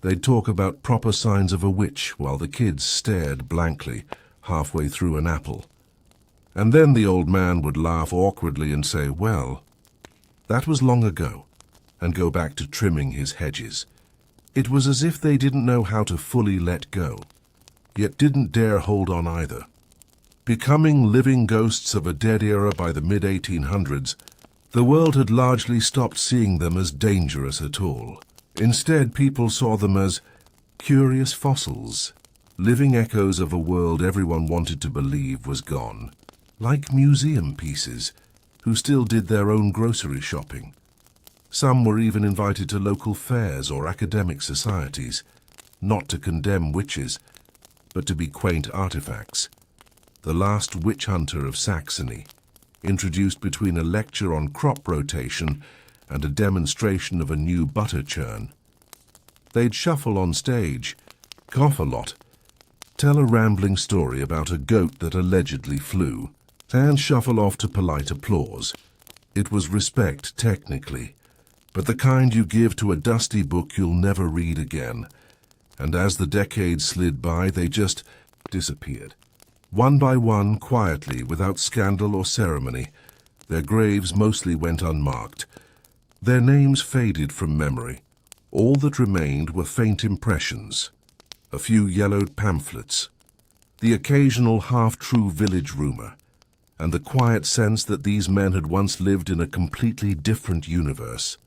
Speaker 1: They'd talk about proper signs of a witch while the kids stared blankly halfway through an apple. And then the old man would laugh awkwardly and say, "Well, that was long ago," and go back to trimming his hedges. It was as if they didn't know how to fully let go, yet didn't dare hold on either. Becoming living ghosts of a dead era by the mid-1800s, the world had largely stopped seeing them as dangerous at all. Instead, people saw them as curious fossils, living echoes of a world everyone wanted to believe was gone, like museum pieces who still did their own grocery shopping. Some were even invited to local fairs or academic societies, not to condemn witches, but to be quaint artifacts. The last witch hunter of Saxony, introduced between a lecture on crop rotation and a demonstration of a new butter churn. They'd shuffle on stage, cough a lot, tell a rambling story about a goat that allegedly flew, and shuffle off to polite applause. It was respect, technically, but the kind you give to a dusty book you'll never read again. And as the decades slid by, they just disappeared. One by one, quietly, without scandal or ceremony, their graves mostly went unmarked. Their names faded from memory. All that remained were faint impressions, a few yellowed pamphlets, the occasional half-true village rumor, and the quiet sense that these men had once lived in a completely different universe,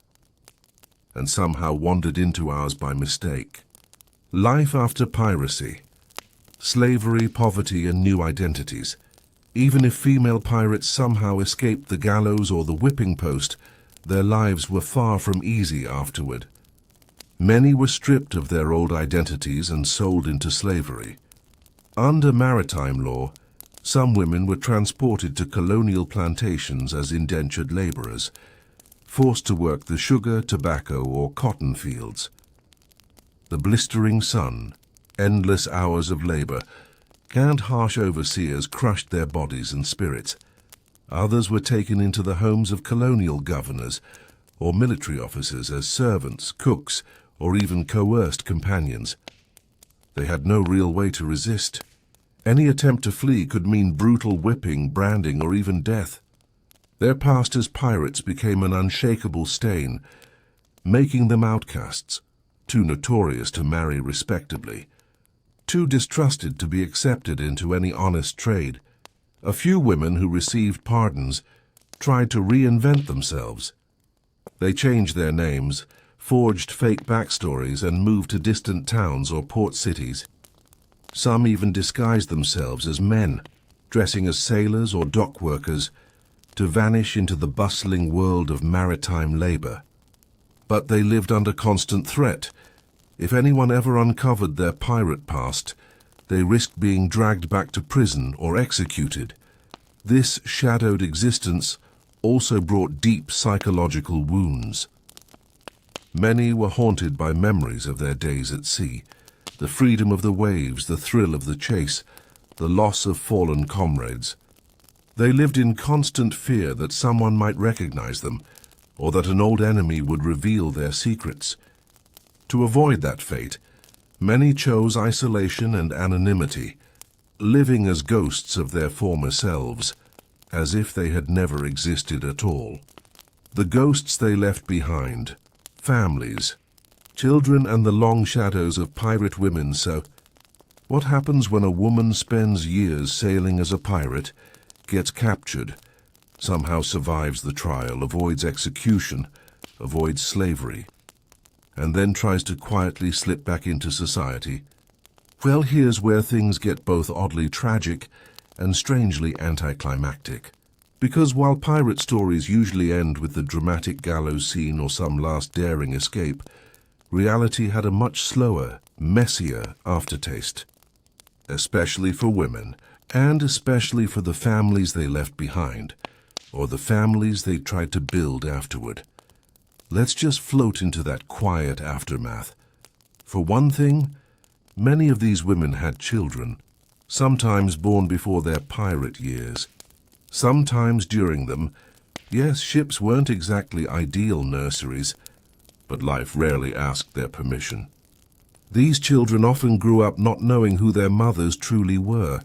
Speaker 1: and somehow wandered into ours by mistake. Life after piracy. Slavery, poverty, and new identities. Even if female pirates somehow escaped the gallows or the whipping post, their lives were far from easy afterward. Many were stripped of their old identities and sold into slavery. Under maritime law, some women were transported to colonial plantations as indentured laborers, forced to work the sugar, tobacco, or cotton fields. The blistering sun, endless hours of labor, and harsh overseers crushed their bodies and spirits. Others were taken into the homes of colonial governors or military officers as servants, cooks, or even coerced companions. They had no real way to resist. Any attempt to flee could mean brutal whipping, branding, or even death. Their past as pirates became an unshakable stain, making them outcasts, too notorious to marry respectably, too distrusted to be accepted into any honest trade. A few women who received pardons tried to reinvent themselves. They changed their names, forged fake backstories, and moved to distant towns or port cities. Some even disguised themselves as men, dressing as sailors or dock workers, to vanish into the bustling world of maritime labor. But they lived under constant threat. If anyone ever uncovered their pirate past, they risked being dragged back to prison or executed. This shadowed existence also brought deep psychological wounds. Many were haunted by memories of their days at sea, the freedom of the waves, the thrill of the chase, the loss of fallen comrades. They lived in constant fear that someone might recognize them, or that an old enemy would reveal their secrets. To avoid that fate, many chose isolation and anonymity, living as ghosts of their former selves, as if they had never existed at all. The ghosts they left behind, families, children, and the long shadows of pirate women. So, what happens when a woman spends years sailing as a pirate, gets captured, somehow survives the trial, avoids execution, avoids slavery, and then tries to quietly slip back into society? Well, here's where things get both oddly tragic and strangely anticlimactic. Because while pirate stories usually end with the dramatic gallows scene or some last daring escape, reality had a much slower, messier aftertaste. Especially for women, and especially for the families they left behind, or the families they tried to build afterward. Let's just float into that quiet aftermath. For one thing, many of these women had children, sometimes born before their pirate years, sometimes during them. Yes, ships weren't exactly ideal nurseries, but life rarely asked their permission. These children often grew up not knowing who their mothers truly were.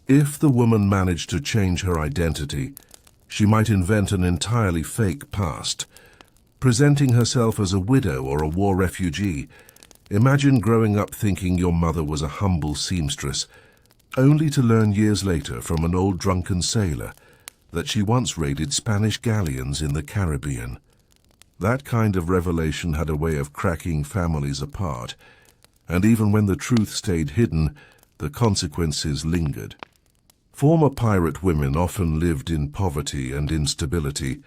Speaker 1: If the woman managed to change her identity, she might invent an entirely fake past, presenting herself as a widow or a war refugee. Imagine growing up thinking your mother was a humble seamstress, only to learn years later from an old drunken sailor that she once raided Spanish galleons in the Caribbean. That kind of revelation had a way of cracking families apart, and even when the truth stayed hidden, the consequences lingered. Former pirate women often lived in poverty and instability,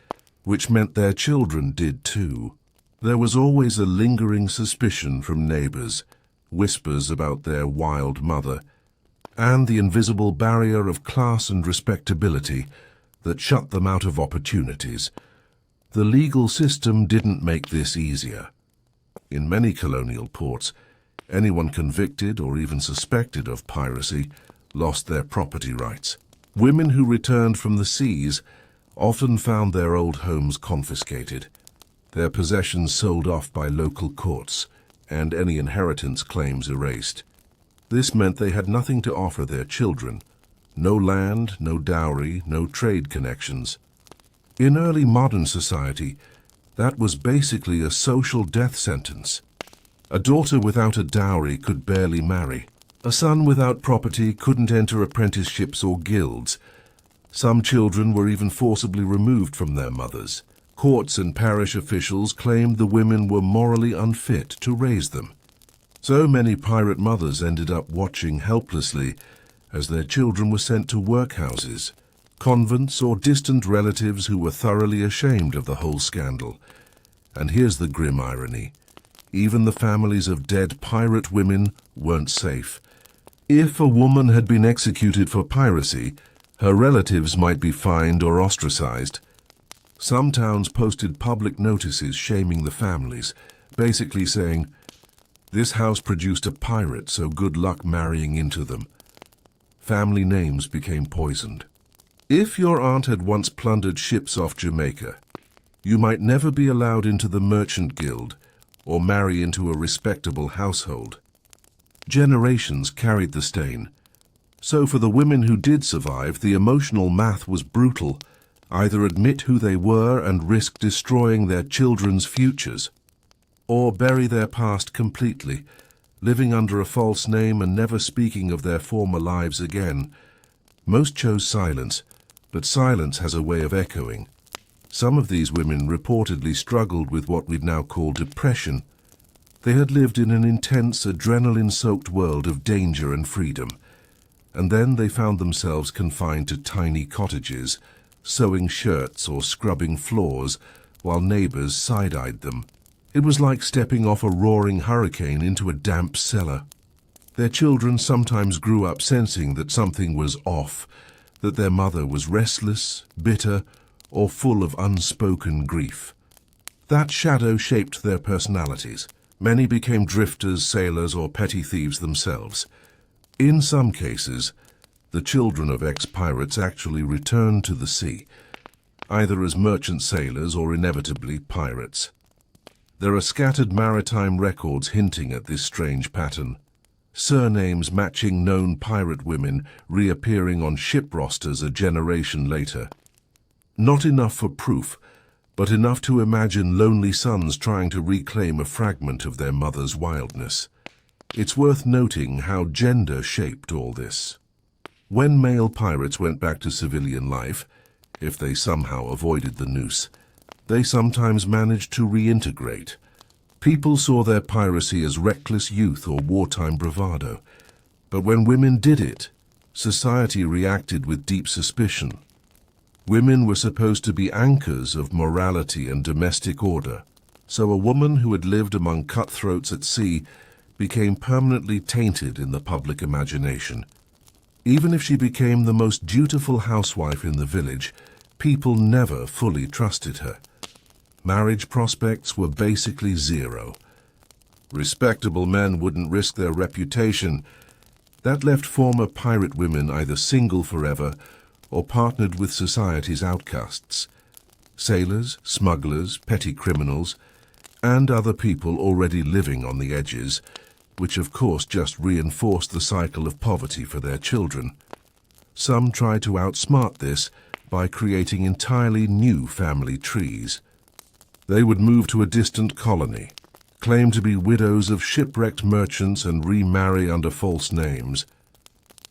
Speaker 1: which meant their children did too. There was always a lingering suspicion from neighbors, whispers about their wild mother, and the invisible barrier of class and respectability that shut them out of opportunities. The legal system didn't make this easier. In many colonial ports, anyone convicted or even suspected of piracy lost their property rights. Women who returned from the seas often found their old homes confiscated, their possessions sold off by local courts, and any inheritance claims erased. This meant they had nothing to offer their children. No land, no dowry, no trade connections. In early modern society, that was basically a social death sentence. A daughter without a dowry could barely marry. A son without property couldn't enter apprenticeships or guilds. Some children were even forcibly removed from their mothers. Courts and parish officials claimed the women were morally unfit to raise them. So many pirate mothers ended up watching helplessly as their children were sent to workhouses, convents, or distant relatives who were thoroughly ashamed of the whole scandal. And here's the grim irony. Even the families of dead pirate women weren't safe. If a woman had been executed for piracy, her relatives might be fined or ostracized. Some towns posted public notices shaming the families, basically saying, "This house produced a pirate, so good luck marrying into them." Family names became poisoned. If your aunt had once plundered ships off Jamaica, you might never be allowed into the merchant guild or marry into a respectable household. Generations carried the stain. So for the women who did survive, the emotional math was brutal. Either admit who they were and risk destroying their children's futures, or bury their past completely, living under a false name and never speaking of their former lives again. Most chose silence, but silence has a way of echoing. Some of these women reportedly struggled with what we'd now call depression. They had lived in an intense, adrenaline-soaked world of danger and freedom, and then they found themselves confined to tiny cottages, sewing shirts or scrubbing floors while neighbors side-eyed them. It was like stepping off a roaring hurricane into a damp cellar. Their children sometimes grew up sensing that something was off, that their mother was restless, bitter, or full of unspoken grief. That shadow shaped their personalities. Many became drifters, sailors, or petty thieves themselves. In some cases, the children of ex-pirates actually returned to the sea, either as merchant sailors or inevitably pirates. There are scattered maritime records hinting at this strange pattern. Surnames matching known pirate women reappearing on ship rosters a generation later. Not enough for proof, but enough to imagine lonely sons trying to reclaim a fragment of their mother's wildness. It's worth noting how gender shaped all this. When male pirates went back to civilian life, if they somehow avoided the noose, they sometimes managed to reintegrate. People saw their piracy as reckless youth or wartime bravado. But when women did it, society reacted with deep suspicion. Women were supposed to be anchors of morality and domestic order, so a woman who had lived among cutthroats at sea became permanently tainted in the public imagination. Even if she became the most dutiful housewife in the village, people never fully trusted her. Marriage prospects were basically zero. Respectable men wouldn't risk their reputation. That left former pirate women either single forever or partnered with society's outcasts. Sailors, smugglers, petty criminals, and other people already living on the edges, which of course just reinforced the cycle of poverty for their children. Some tried to outsmart this by creating entirely new family trees. They would move to a distant colony, claim to be widows of shipwrecked merchants and remarry under false names.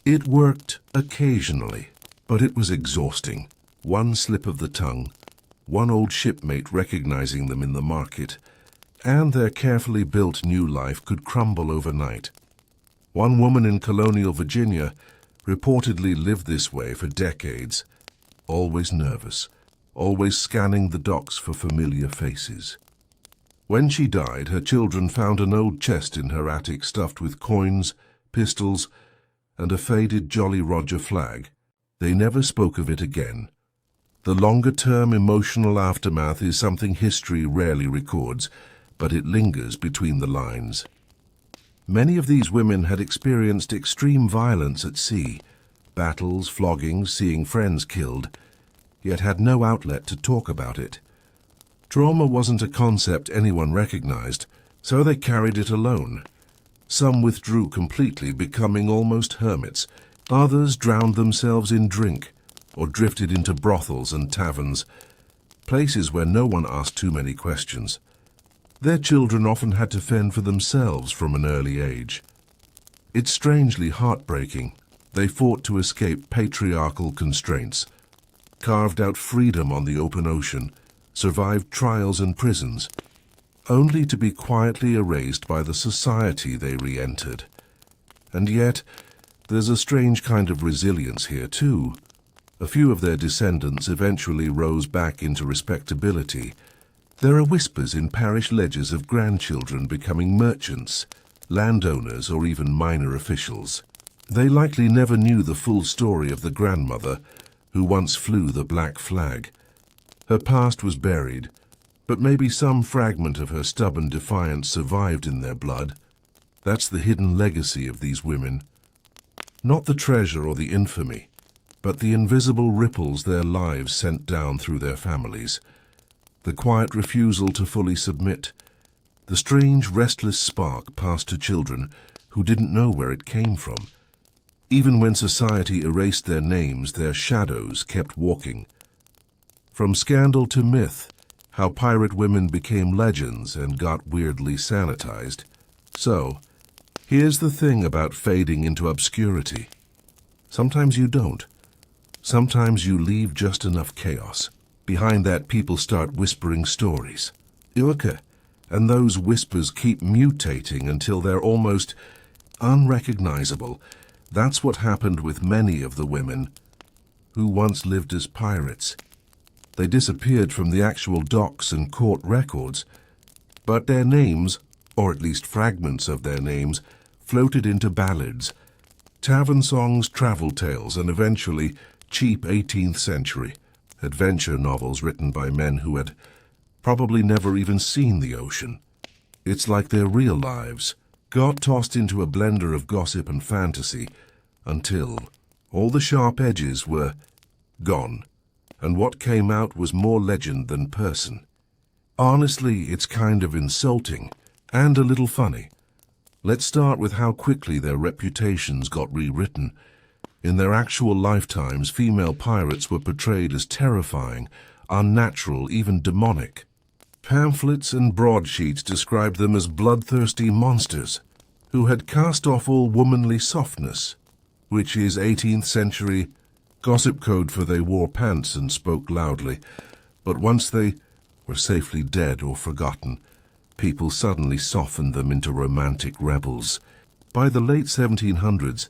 Speaker 1: It worked occasionally, but it was exhausting. One slip of the tongue, one old shipmate recognizing them in the market, and their carefully built new life could crumble overnight. One woman in colonial Virginia reportedly lived this way for decades, always nervous, always scanning the docks for familiar faces. When she died, her children found an old chest in her attic stuffed with coins, pistols, and a faded Jolly Roger flag. They never spoke of it again. The longer-term emotional aftermath is something history rarely records, but it lingers between the lines. Many of these women had experienced extreme violence at sea, battles, floggings, seeing friends killed, yet had no outlet to talk about it. Trauma wasn't a concept anyone recognized, so they carried it alone. Some withdrew completely, becoming almost hermits. Others drowned themselves in drink, or drifted into brothels and taverns, places where no one asked too many questions. Their children often had to fend for themselves from an early age. It's strangely heartbreaking. They fought to escape patriarchal constraints, carved out freedom on the open ocean, survived trials and prisons, only to be quietly erased by the society they re-entered. And yet, there's a strange kind of resilience here too. A few of their descendants eventually rose back into respectability. There are whispers in parish ledgers of grandchildren becoming merchants, landowners, or even minor officials. They likely never knew the full story of the grandmother who once flew the black flag. Her past was buried, but maybe some fragment of her stubborn defiance survived in their blood. That's the hidden legacy of these women. Not the treasure or the infamy, but the invisible ripples their lives sent down through their families. The quiet refusal to fully submit, the strange restless spark passed to children who didn't know where it came from. Even when society erased their names, their shadows kept walking. From scandal to myth, how pirate women became legends and got weirdly sanitized. So, here's the thing about fading into obscurity. Sometimes you don't. Sometimes you leave just enough chaos. Behind that, people start whispering stories. Urka, and those whispers keep mutating until they're almost unrecognizable. That's what happened with many of the women who once lived as pirates. They disappeared from the actual docks and court records, but their names, or at least fragments of their names, floated into ballads, tavern songs, travel tales, and eventually cheap 18th century adventure novels written by men who had probably never even seen the ocean. It's like their real lives got tossed into a blender of gossip and fantasy until all the sharp edges were gone, and what came out was more legend than person. Honestly, it's kind of insulting and a little funny. Let's start with how quickly their reputations got rewritten. In their actual lifetimes, female pirates were portrayed as terrifying, unnatural, even demonic. Pamphlets and broadsheets described them as bloodthirsty monsters who had cast off all womanly softness, which is 18th century gossip code for they wore pants and spoke loudly. But once they were safely dead or forgotten, people suddenly softened them into romantic rebels. By the late 1700s,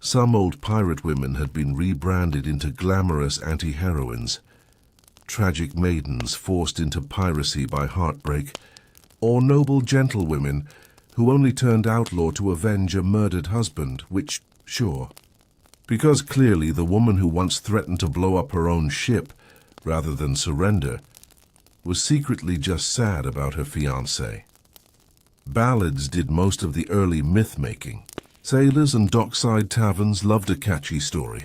Speaker 1: some old pirate women had been rebranded into glamorous anti-heroines, tragic maidens forced into piracy by heartbreak, or noble gentlewomen who only turned outlaw to avenge a murdered husband, which, sure. Because clearly the woman who once threatened to blow up her own ship rather than surrender was secretly just sad about her fiancé. Ballads did most of the early myth-making. Sailors and dockside taverns loved a catchy story,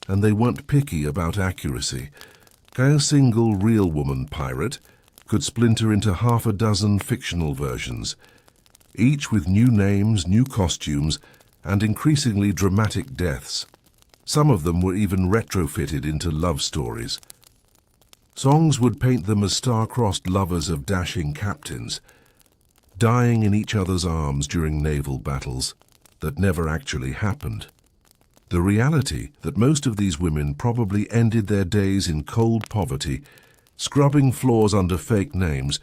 Speaker 1: and they weren't picky about accuracy. A single real woman pirate could splinter into half a dozen fictional versions, each with new names, new costumes, and increasingly dramatic deaths. Some of them were even retrofitted into love stories. Songs would paint them as star-crossed lovers of dashing captains, dying in each other's arms during naval battles that never actually happened. The reality that most of these women probably ended their days in cold poverty, scrubbing floors under fake names,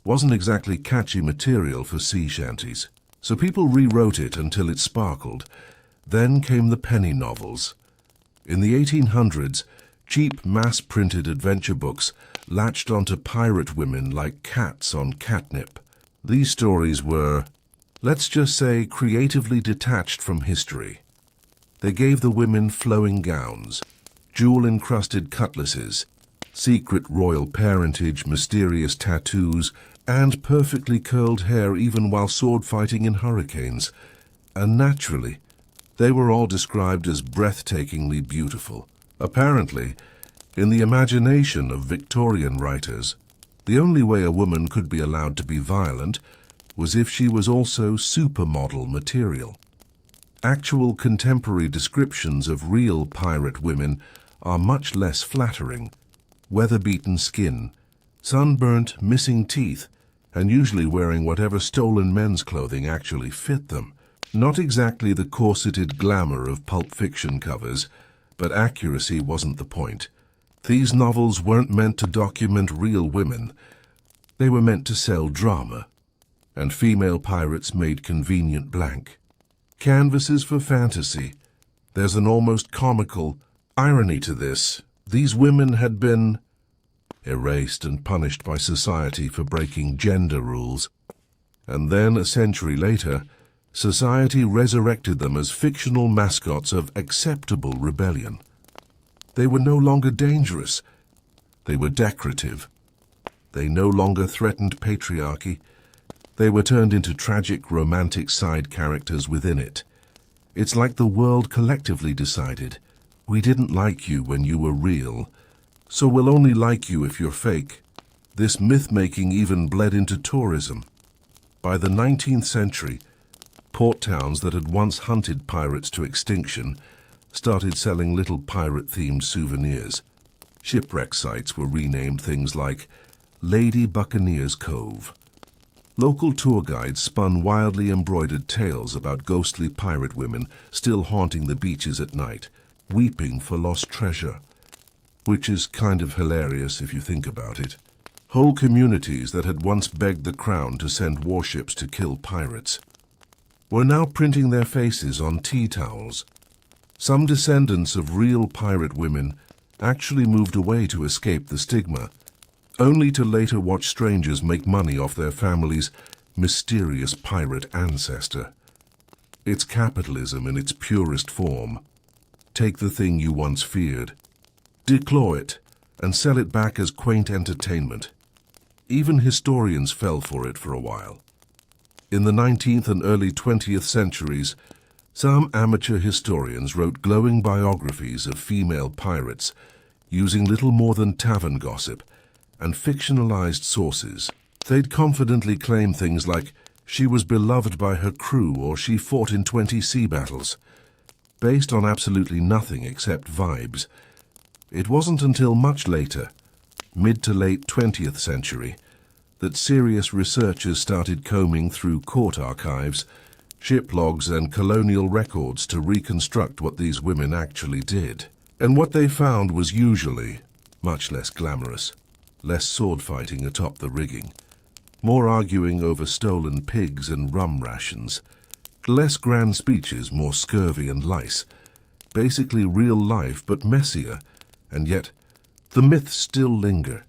Speaker 1: wasn't exactly catchy material for sea shanties. So people rewrote it until it sparkled. Then came the penny novels. In the 1800s, Cheap, mass-printed adventure books latched onto pirate women like cats on catnip. These stories were, let's just say, creatively detached from history. They gave the women flowing gowns, jewel-encrusted cutlasses, secret royal parentage, mysterious tattoos, and perfectly curled hair even while sword-fighting in hurricanes. And naturally, they were all described as breathtakingly beautiful. Apparently, in the imagination of Victorian writers, the only way a woman could be allowed to be violent was if she was also supermodel material. Actual contemporary descriptions of real pirate women are much less flattering. Weather-beaten skin, sunburnt, missing teeth, and usually wearing whatever stolen men's clothing actually fit them. Not exactly the corseted glamour of pulp fiction covers, but accuracy wasn't the point. These novels weren't meant to document real women. They were meant to sell drama, and female pirates made convenient blank canvases for fantasy. There's an almost comical irony to this. These women had been erased and punished by society for breaking gender rules. And then, a century later, society resurrected them as fictional mascots of acceptable rebellion. They were no longer dangerous. They were decorative. They no longer threatened patriarchy. They were turned into tragic, romantic side characters within it. It's like the world collectively decided, we didn't like you when you were real, so we'll only like you if you're fake. This myth-making even bled into tourism. By the 19th century, port towns that had once hunted pirates to extinction started selling little pirate-themed souvenirs. Shipwreck sites were renamed things like Lady Buccaneer's Cove. Local tour guides spun wildly embroidered tales about ghostly pirate women still haunting the beaches at night, weeping for lost treasure. Which is kind of hilarious if you think about it. Whole communities that had once begged the crown to send warships to kill pirates were now printing their faces on tea towels. Some descendants of real pirate women actually moved away to escape the stigma, only to later watch strangers make money off their family's mysterious pirate ancestor. It's capitalism in its purest form. Take the thing you once feared, declaw it, and sell it back as quaint entertainment. Even historians fell for it for a while. In the 19th and early 20th centuries, some amateur historians wrote glowing biographies of female pirates using little more than tavern gossip and fictionalized sources. They'd confidently claim things like, she was beloved by her crew or she fought in 20 sea battles, based on absolutely nothing except vibes. It wasn't until much later, mid to late 20th century, that serious researchers started combing through court archives, ship logs and colonial records to reconstruct what these women actually did. And what they found was usually much less glamorous. Less sword-fighting atop the rigging, more arguing over stolen pigs and rum rations, less grand speeches, more scurvy and lice. Basically real life, but messier, and yet the myths still linger.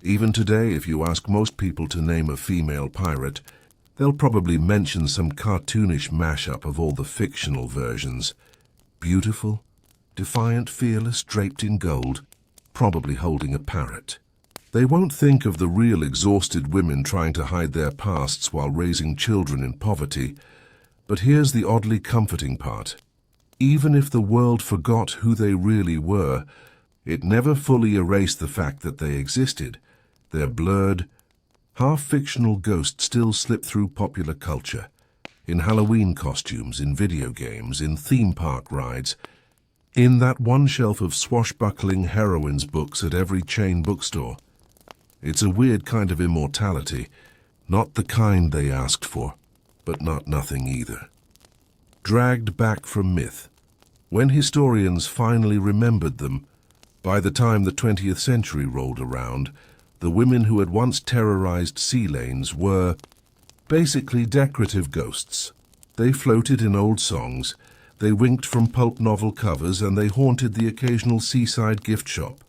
Speaker 1: Even today, if you ask most people to name a female pirate, they'll probably mention some cartoonish mashup of all the fictional versions. Beautiful, defiant, fearless, draped in gold, probably holding a parrot. They won't think of the real exhausted women trying to hide their pasts while raising children in poverty. But here's the oddly comforting part. Even if the world forgot who they really were, it never fully erased the fact that they existed. Their blurred, half-fictional ghosts still slip through popular culture, in Halloween costumes, in video games, in theme park rides, in that one shelf of swashbuckling heroines' books at every chain bookstore. It's a weird kind of immortality, not the kind they asked for, but not nothing either. Dragged back from myth. When historians finally remembered them, by the time the 20th century rolled around, the women who had once terrorized sea lanes were basically decorative ghosts. They floated in old songs, They winked from pulp novel covers and they haunted the occasional seaside gift shop.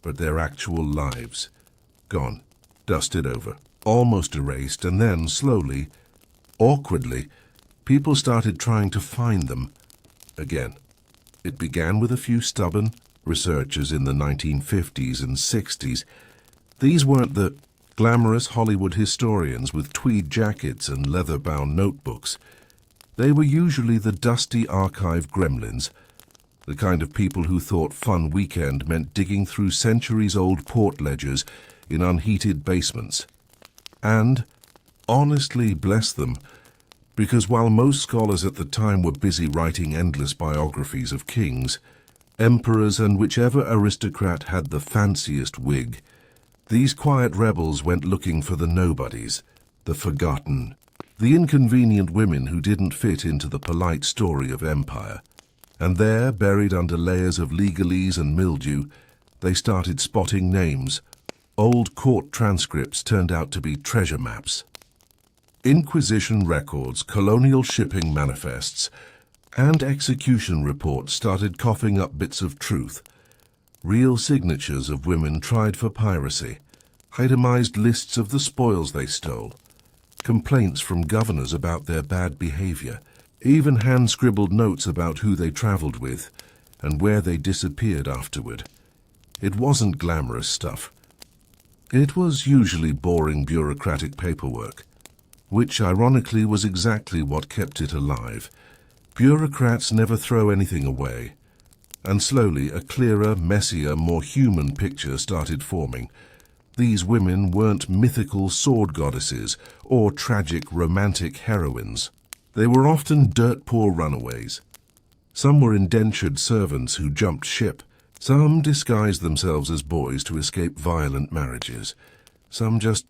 Speaker 1: But their actual lives, gone, dusted over, almost erased, and then slowly, awkwardly, people started trying to find them again. It began with a few stubborn researchers in the 1950s and 60s. These weren't the glamorous Hollywood historians with tweed jackets and leather-bound notebooks. They were usually the dusty archive gremlins, the kind of people who thought fun weekend meant digging through centuries-old port ledgers in unheated basements. And, honestly, bless them, because while most scholars at the time were busy writing endless biographies of kings, emperors, and whichever aristocrat had the fanciest wig, these quiet rebels went looking for the nobodies, the forgotten, the inconvenient women who didn't fit into the polite story of empire. And there, buried under layers of legalese and mildew, they started spotting names. Old court transcripts turned out to be treasure maps. Inquisition records, colonial shipping manifests, and execution reports started coughing up bits of truth. Real signatures of women tried for piracy, itemized lists of the spoils they stole, complaints from governors about their bad behavior, even hand-scribbled notes about who they traveled with and where they disappeared afterward. It wasn't glamorous stuff. It was usually boring bureaucratic paperwork, which ironically was exactly what kept it alive. Bureaucrats never throw anything away. And slowly a clearer, messier, more human picture started forming. These women weren't mythical sword goddesses or tragic romantic heroines. They were often dirt-poor runaways. Some were indentured servants who jumped ship. Some disguised themselves as boys to escape violent marriages. Some just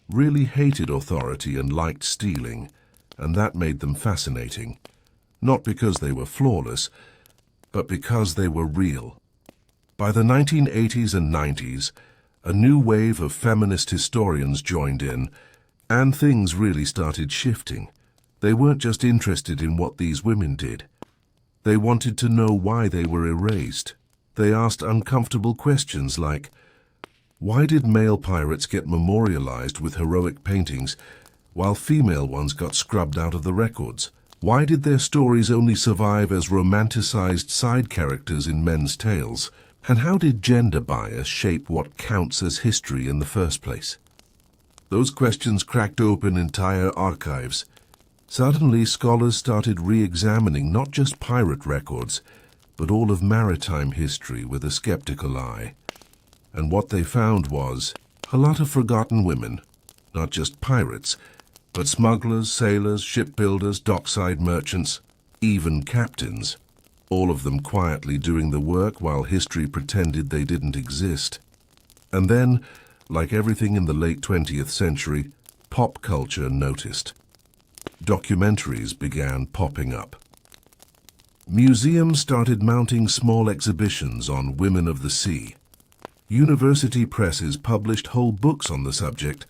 Speaker 1: really hated authority and liked stealing, and that made them fascinating. Not because they were flawless, but because they were real. By the 1980s and 90s, a new wave of feminist historians joined in, and things really started shifting. They weren't just interested in what these women did. They wanted to know why they were erased. They asked uncomfortable questions like, why did male pirates get memorialized with heroic paintings while female ones got scrubbed out of the records? Why did their stories only survive as romanticized side characters in men's tales? And how did gender bias shape what counts as history in the first place? Those questions cracked open entire archives. Suddenly, scholars started re-examining not just pirate records, but all of maritime history with a skeptical eye. And what they found was a lot of forgotten women, not just pirates, but smugglers, sailors, shipbuilders, dockside merchants, even captains, all of them quietly doing the work while history pretended they didn't exist. And then, like everything in the late 20th century, pop culture noticed. Documentaries began popping up. Museums started mounting small exhibitions on women of the sea. University presses published whole books on the subject,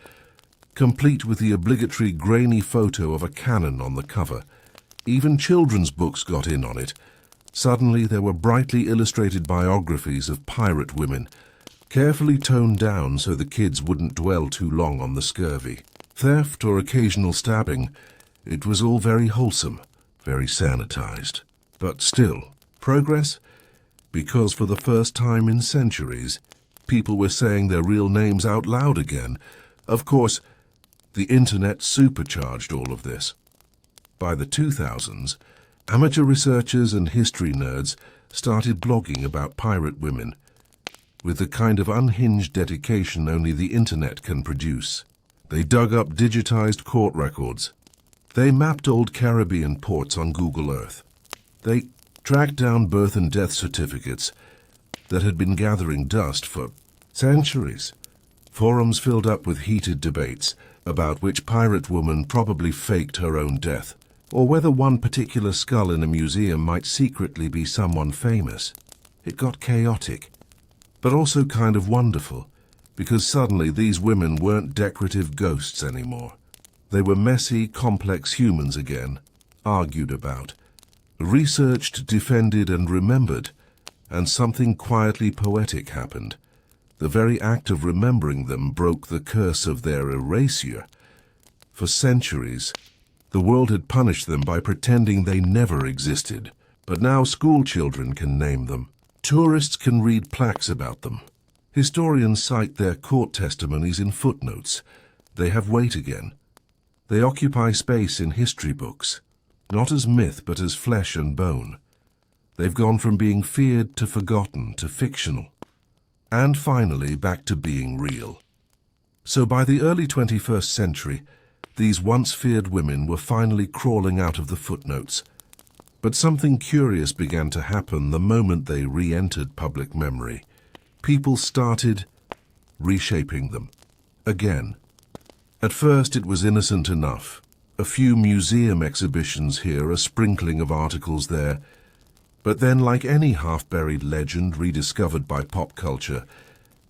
Speaker 1: complete with the obligatory grainy photo of a cannon on the cover. Even children's books got in on it. Suddenly there were brightly illustrated biographies of pirate women, carefully toned down so the kids wouldn't dwell too long on the scurvy. Theft or occasional stabbing, it was all very wholesome, very sanitized. But still, progress? Because for the first time in centuries, people were saying their real names out loud again. Of course, the internet supercharged all of this. By the 2000s, amateur researchers and history nerds started blogging about pirate women, with the kind of unhinged dedication only the internet can produce. They dug up digitized court records. They mapped old Caribbean ports on Google Earth. They tracked down birth and death certificates that had been gathering dust for centuries. Forums filled up with heated debates about which pirate woman probably faked her own death, or whether one particular skull in a museum might secretly be someone famous. It got chaotic, but also kind of wonderful, because suddenly these women weren't decorative ghosts anymore. They were messy, complex humans again, argued about, researched, defended, and remembered, and something quietly poetic happened. The very act of remembering them broke the curse of their erasure. For centuries, the world had punished them by pretending they never existed. But now school children can name them. Tourists can read plaques about them. Historians cite their court testimonies in footnotes. They have weight again. They occupy space in history books, not as myth but as flesh and bone. They've gone from being feared to forgotten to fictional, and finally back to being real. So by the early 21st century, these once feared women were finally crawling out of the footnotes. But something curious began to happen the moment they re-entered public memory. People started reshaping them again. At first it was innocent enough. A few museum exhibitions here, a sprinkling of articles there. But then, like any half-buried legend rediscovered by pop culture,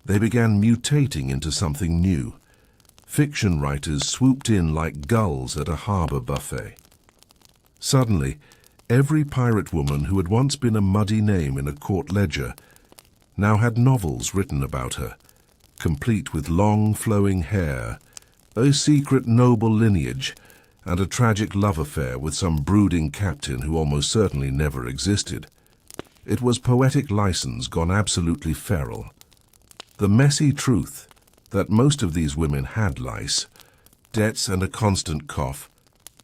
Speaker 1: they began mutating into something new. Fiction writers swooped in like gulls at a harbor buffet. Suddenly, every pirate woman who had once been a muddy name in a court ledger now had novels written about her, complete with long flowing hair, a secret noble lineage, and a tragic love affair with some brooding captain who almost certainly never existed. It was poetic license gone absolutely feral. The messy truth that most of these women had lice, debts and a constant cough,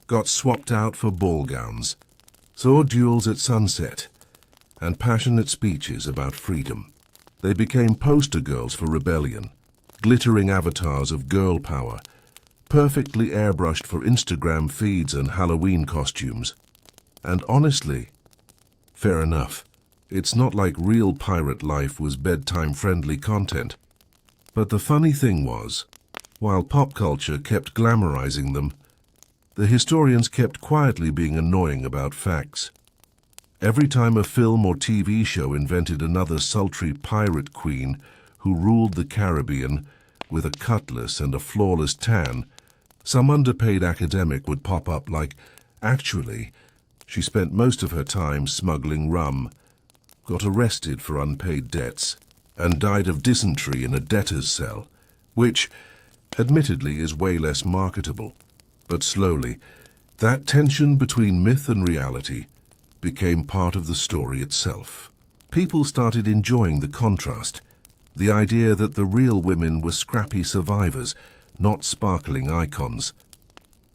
Speaker 1: got swapped out for ball gowns, saw duels at sunset, and passionate speeches about freedom. They became poster girls for rebellion, glittering avatars of girl power, perfectly airbrushed for Instagram feeds and Halloween costumes. And honestly, fair enough. It's not like real pirate life was bedtime-friendly content. But the funny thing was, while pop culture kept glamorizing them, the historians kept quietly being annoying about facts. Every time a film or TV show invented another sultry pirate queen who ruled the Caribbean with a cutlass and a flawless tan, some underpaid academic would pop up like, actually, she spent most of her time smuggling rum, got arrested for unpaid debts, and died of dysentery in a debtor's cell, which, admittedly, is way less marketable. But slowly, that tension between myth and reality became part of the story itself. People started enjoying the contrast, the idea that the real women were scrappy survivors, not sparkling icons.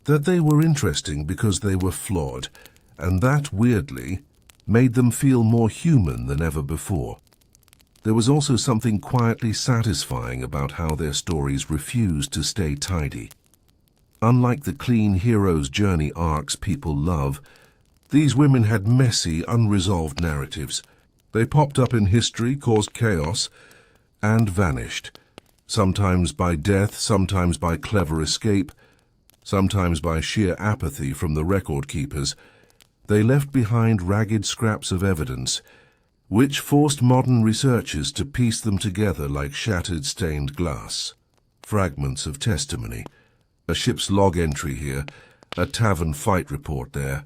Speaker 1: That they were interesting because they were flawed, and that, weirdly, made them feel more human than ever before. There was also something quietly satisfying about how their stories refused to stay tidy. Unlike the clean hero's journey arcs people love, these women had messy, unresolved narratives. They popped up in history, caused chaos, and vanished. Sometimes by death, sometimes by clever escape, sometimes by sheer apathy from the record keepers. They left behind ragged scraps of evidence, which forced modern researchers to piece them together like shattered stained glass. Fragments of testimony, a ship's log entry here, a tavern fight report there.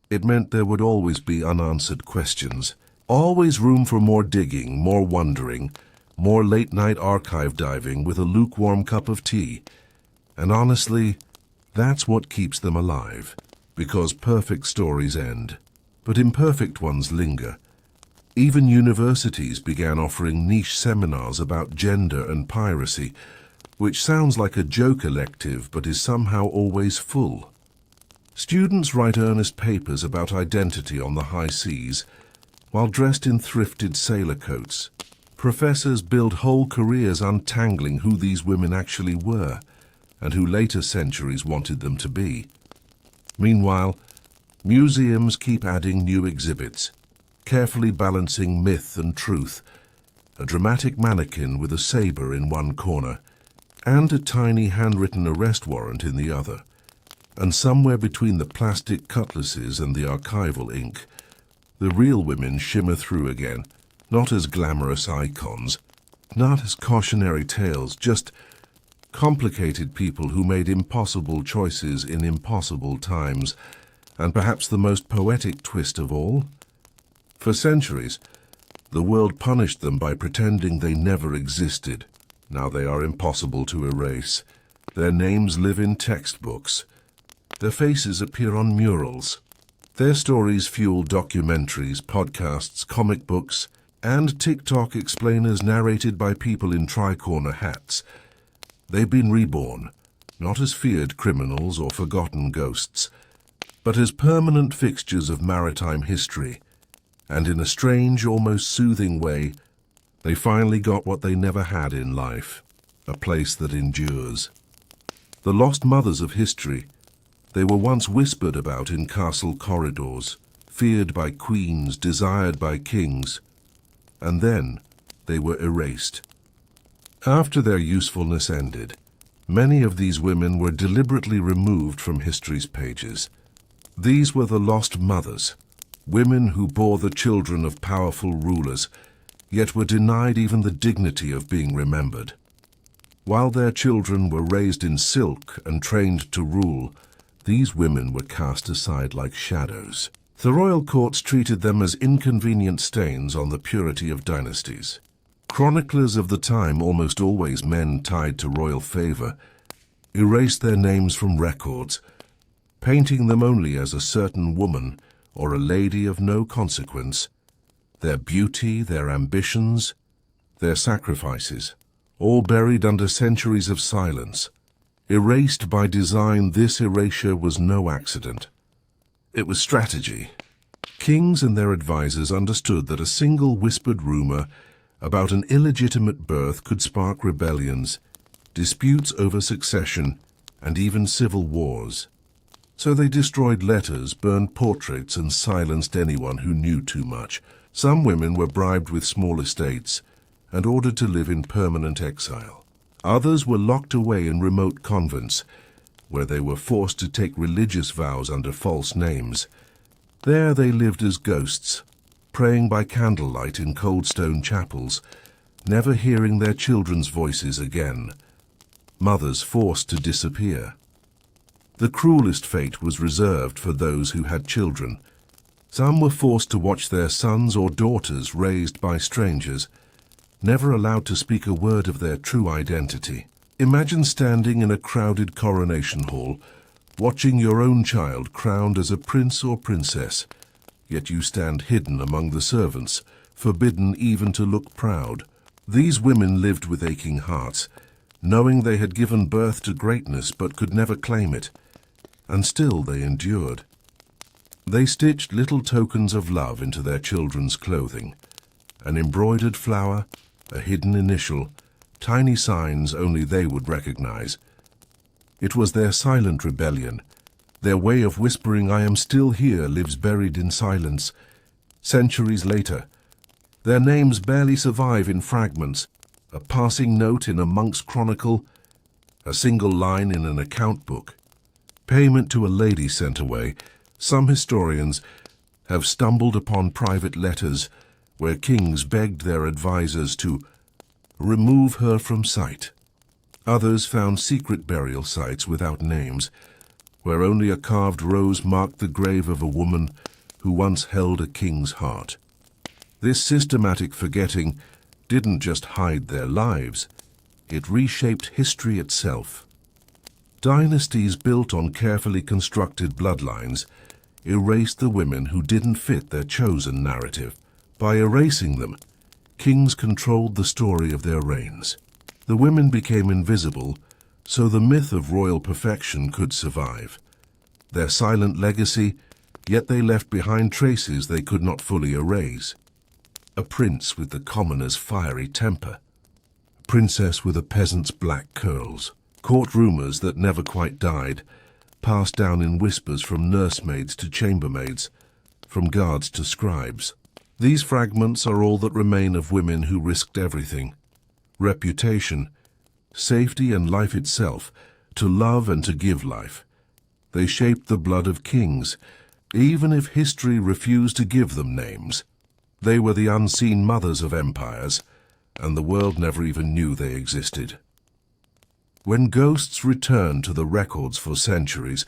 Speaker 1: It meant there would always be unanswered questions, always room for more digging, more wondering, more late-night archive diving with a lukewarm cup of tea. And honestly, that's what keeps them alive, because perfect stories end, but imperfect ones linger. Even universities began offering niche seminars about gender and piracy, which sounds like a joke elective but is somehow always full. Students write earnest papers about identity on the high seas, while dressed in thrifted sailor coats. Professors build whole careers untangling who these women actually were, and who later centuries wanted them to be. Meanwhile, museums keep adding new exhibits, carefully balancing myth and truth, a dramatic mannequin with a saber in one corner, and a tiny handwritten arrest warrant in the other. And somewhere between the plastic cutlasses and the archival ink, the real women shimmer through again, not as glamorous icons, not as cautionary tales, just complicated people who made impossible choices in impossible times And perhaps the most poetic twist of all? For centuries, the world punished them by pretending they never existed. Now they are impossible to erase. Their names live in textbooks. Their faces appear on murals. Their stories fuel documentaries, podcasts, comic books, and TikTok explainers narrated by people in tri-corner hats. They've been reborn, not as feared criminals or forgotten ghosts, but as permanent fixtures of maritime history. And in a strange, almost soothing way, they finally got what they never had in life, a place that endures. The lost mothers of history, they were once whispered about in castle corridors, feared by queens, desired by kings, and then they were erased. After their usefulness ended, many of these women were deliberately removed from history's pages. These were the lost mothers, women who bore the children of powerful rulers, yet were denied even the dignity of being remembered. While their children were raised in silk and trained to rule, these women were cast aside like shadows. The royal courts treated them as inconvenient stains on the purity of dynasties. Chroniclers of the time, almost always men tied to royal favor, erased their names from records, painting them only as a certain woman or a lady of no consequence. Their beauty, their ambitions, their sacrifices, all buried under centuries of silence. Erased by design, this erasure was no accident. It was strategy. Kings and their advisors understood that a single whispered rumor about an illegitimate birth could spark rebellions, disputes over succession, and even civil wars. So they destroyed letters, burned portraits, and silenced anyone who knew too much. Some women were bribed with small estates and ordered to live in permanent exile. Others were locked away in remote convents, where they were forced to take religious vows under false names. There they lived as ghosts, praying by candlelight in cold stone chapels, never hearing their children's voices again. Mothers forced to disappear. The cruelest fate was reserved for those who had children. Some were forced to watch their sons or daughters raised by strangers, never allowed to speak a word of their true identity. Imagine standing in a crowded coronation hall, watching your own child crowned as a prince or princess, yet you stand hidden among the servants, forbidden even to look proud. These women lived with aching hearts, knowing they had given birth to greatness but could never claim it, and still they endured. They stitched little tokens of love into their children's clothing, an embroidered flower, a hidden initial, tiny signs only they would recognize. It was their silent rebellion. Their way of whispering, "I am still here," lives buried in silence. Centuries later, their names barely survive in fragments, a passing note in a monk's chronicle, a single line in an account book. Payment to a lady sent away. Some historians have stumbled upon private letters where kings begged their advisors to remove her from sight. Others found secret burial sites without names, where only a carved rose marked the grave of a woman who once held a king's heart. This systematic forgetting didn't just hide their lives, it reshaped history itself. Dynasties built on carefully constructed bloodlines erased the women who didn't fit their chosen narrative. By erasing them, kings controlled the story of their reigns. The women became invisible, so the myth of royal perfection could survive. Their silent legacy, yet they left behind traces they could not fully erase. A prince with the commoner's fiery temper, a princess with a peasant's black curls, court rumors that never quite died, passed down in whispers from nursemaids to chambermaids, from guards to scribes. These fragments are all that remain of women who risked everything: reputation, safety, and life itself, to love and to give life. They shaped the blood of kings, even if history refused to give them names. They were the unseen mothers of empires, and the world never even knew they existed. When ghosts return to the records for centuries,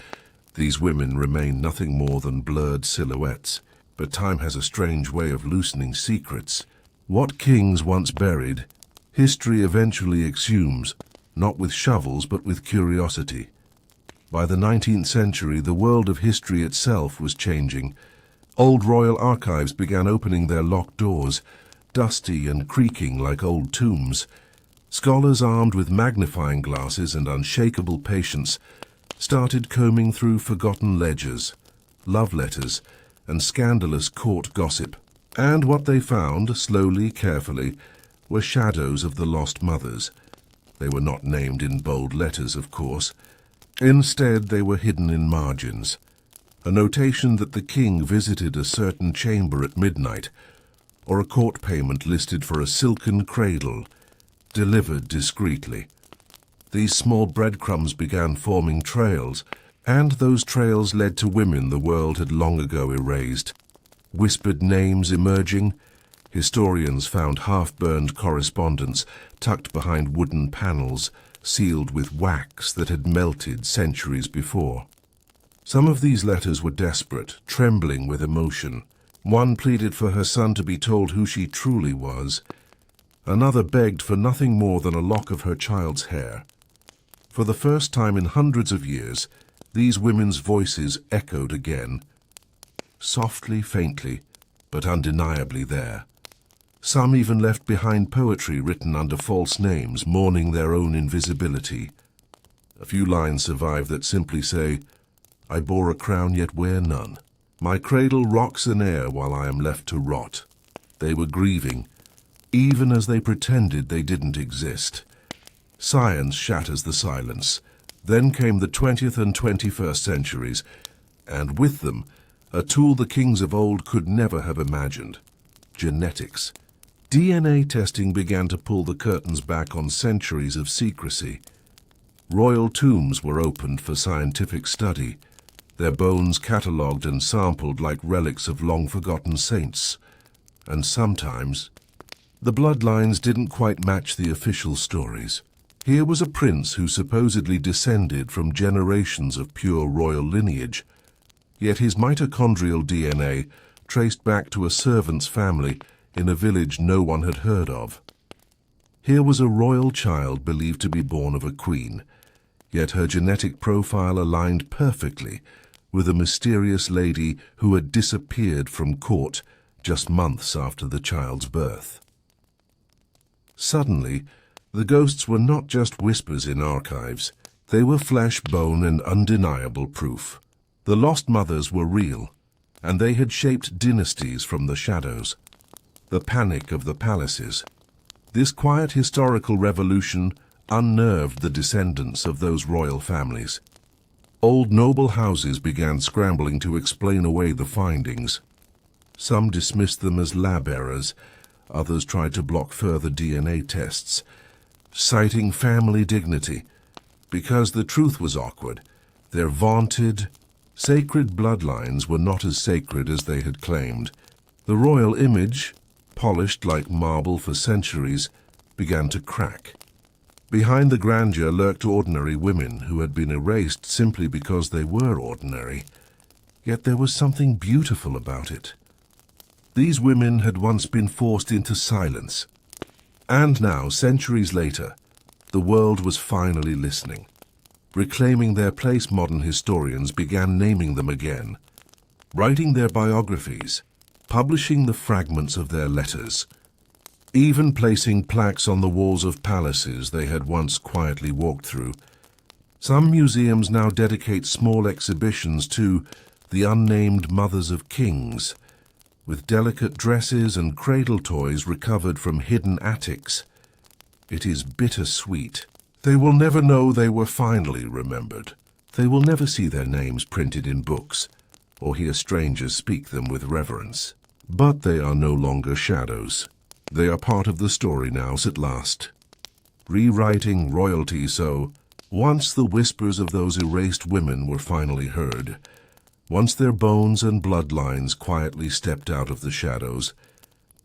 Speaker 1: These women remain nothing more than blurred silhouettes, but time has a strange way of loosening secrets. What kings once buried, history eventually exhumes, not with shovels but with curiosity. By the 19th century, the world of history itself was changing. Old royal archives began opening their locked doors, dusty and creaking like old tombs. Scholars armed with magnifying glasses and unshakable patience started combing through forgotten ledgers, love letters, and scandalous court gossip. And what they found, slowly, carefully, were shadows of the lost mothers. They were not named in bold letters, of course. Instead, they were hidden in margins. A notation that the king visited a certain chamber at midnight, or a court payment listed for a silken cradle, delivered discreetly. These small breadcrumbs began forming trails, and those trails led to women the world had long ago erased. Whispered names emerging, historians found half-burned correspondence tucked behind wooden panels, sealed with wax that had melted centuries before. Some of these letters were desperate, trembling with emotion. One pleaded for her son to be told who she truly was. Another begged for nothing more than a lock of her child's hair. For the first time in hundreds of years, these women's voices echoed again, softly, faintly, but undeniably there. Some even left behind poetry written under false names, mourning their own invisibility. A few lines survive that simply say, "I bore a crown yet wear none. My cradle rocks in air while I am left to rot." They were grieving, even as they pretended they didn't exist. Science shatters the silence. Then came the 20th and 21st centuries, and with them, a tool the kings of old could never have imagined: genetics. DNA testing began to pull the curtains back on centuries of secrecy. Royal tombs were opened for scientific study, their bones catalogued and sampled like relics of long-forgotten saints. And sometimes, the bloodlines didn't quite match the official stories. Here was a prince who supposedly descended from generations of pure royal lineage, yet his mitochondrial DNA traced back to a servant's family in a village no one had heard of. Here was a royal child believed to be born of a queen, yet her genetic profile aligned perfectly with a mysterious lady who had disappeared from court just months after the child's birth. Suddenly, the ghosts were not just whispers in archives. They were flesh, bone, and undeniable proof. The lost mothers were real, and they had shaped dynasties from the shadows. The panic of the palaces. This quiet historical revolution unnerved the descendants of those royal families. Old noble houses began scrambling to explain away the findings. Some dismissed them as lab errors, others tried to block further DNA tests, citing family dignity. Because the truth was awkward, their vaunted, sacred bloodlines were not as sacred as they had claimed. The royal image, polished like marble for centuries, began to crack. Behind the grandeur lurked ordinary women who had been erased simply because they were ordinary. Yet there was something beautiful about it. These women had once been forced into silence. And now, centuries later, the world was finally listening. Reclaiming their place, modern historians began naming them again, writing their biographies, publishing the fragments of their letters, even placing plaques on the walls of palaces they had once quietly walked through. Some museums now dedicate small exhibitions to the unnamed mothers of kings, with delicate dresses and cradle toys recovered from hidden attics. It is bittersweet. They will never know they were finally remembered. They will never see their names printed in books, or hear strangers speak them with reverence. But they are no longer shadows. They are part of the story now at last. Rewriting royalty so, once the whispers of those erased women were finally heard, once their bones and bloodlines quietly stepped out of the shadows,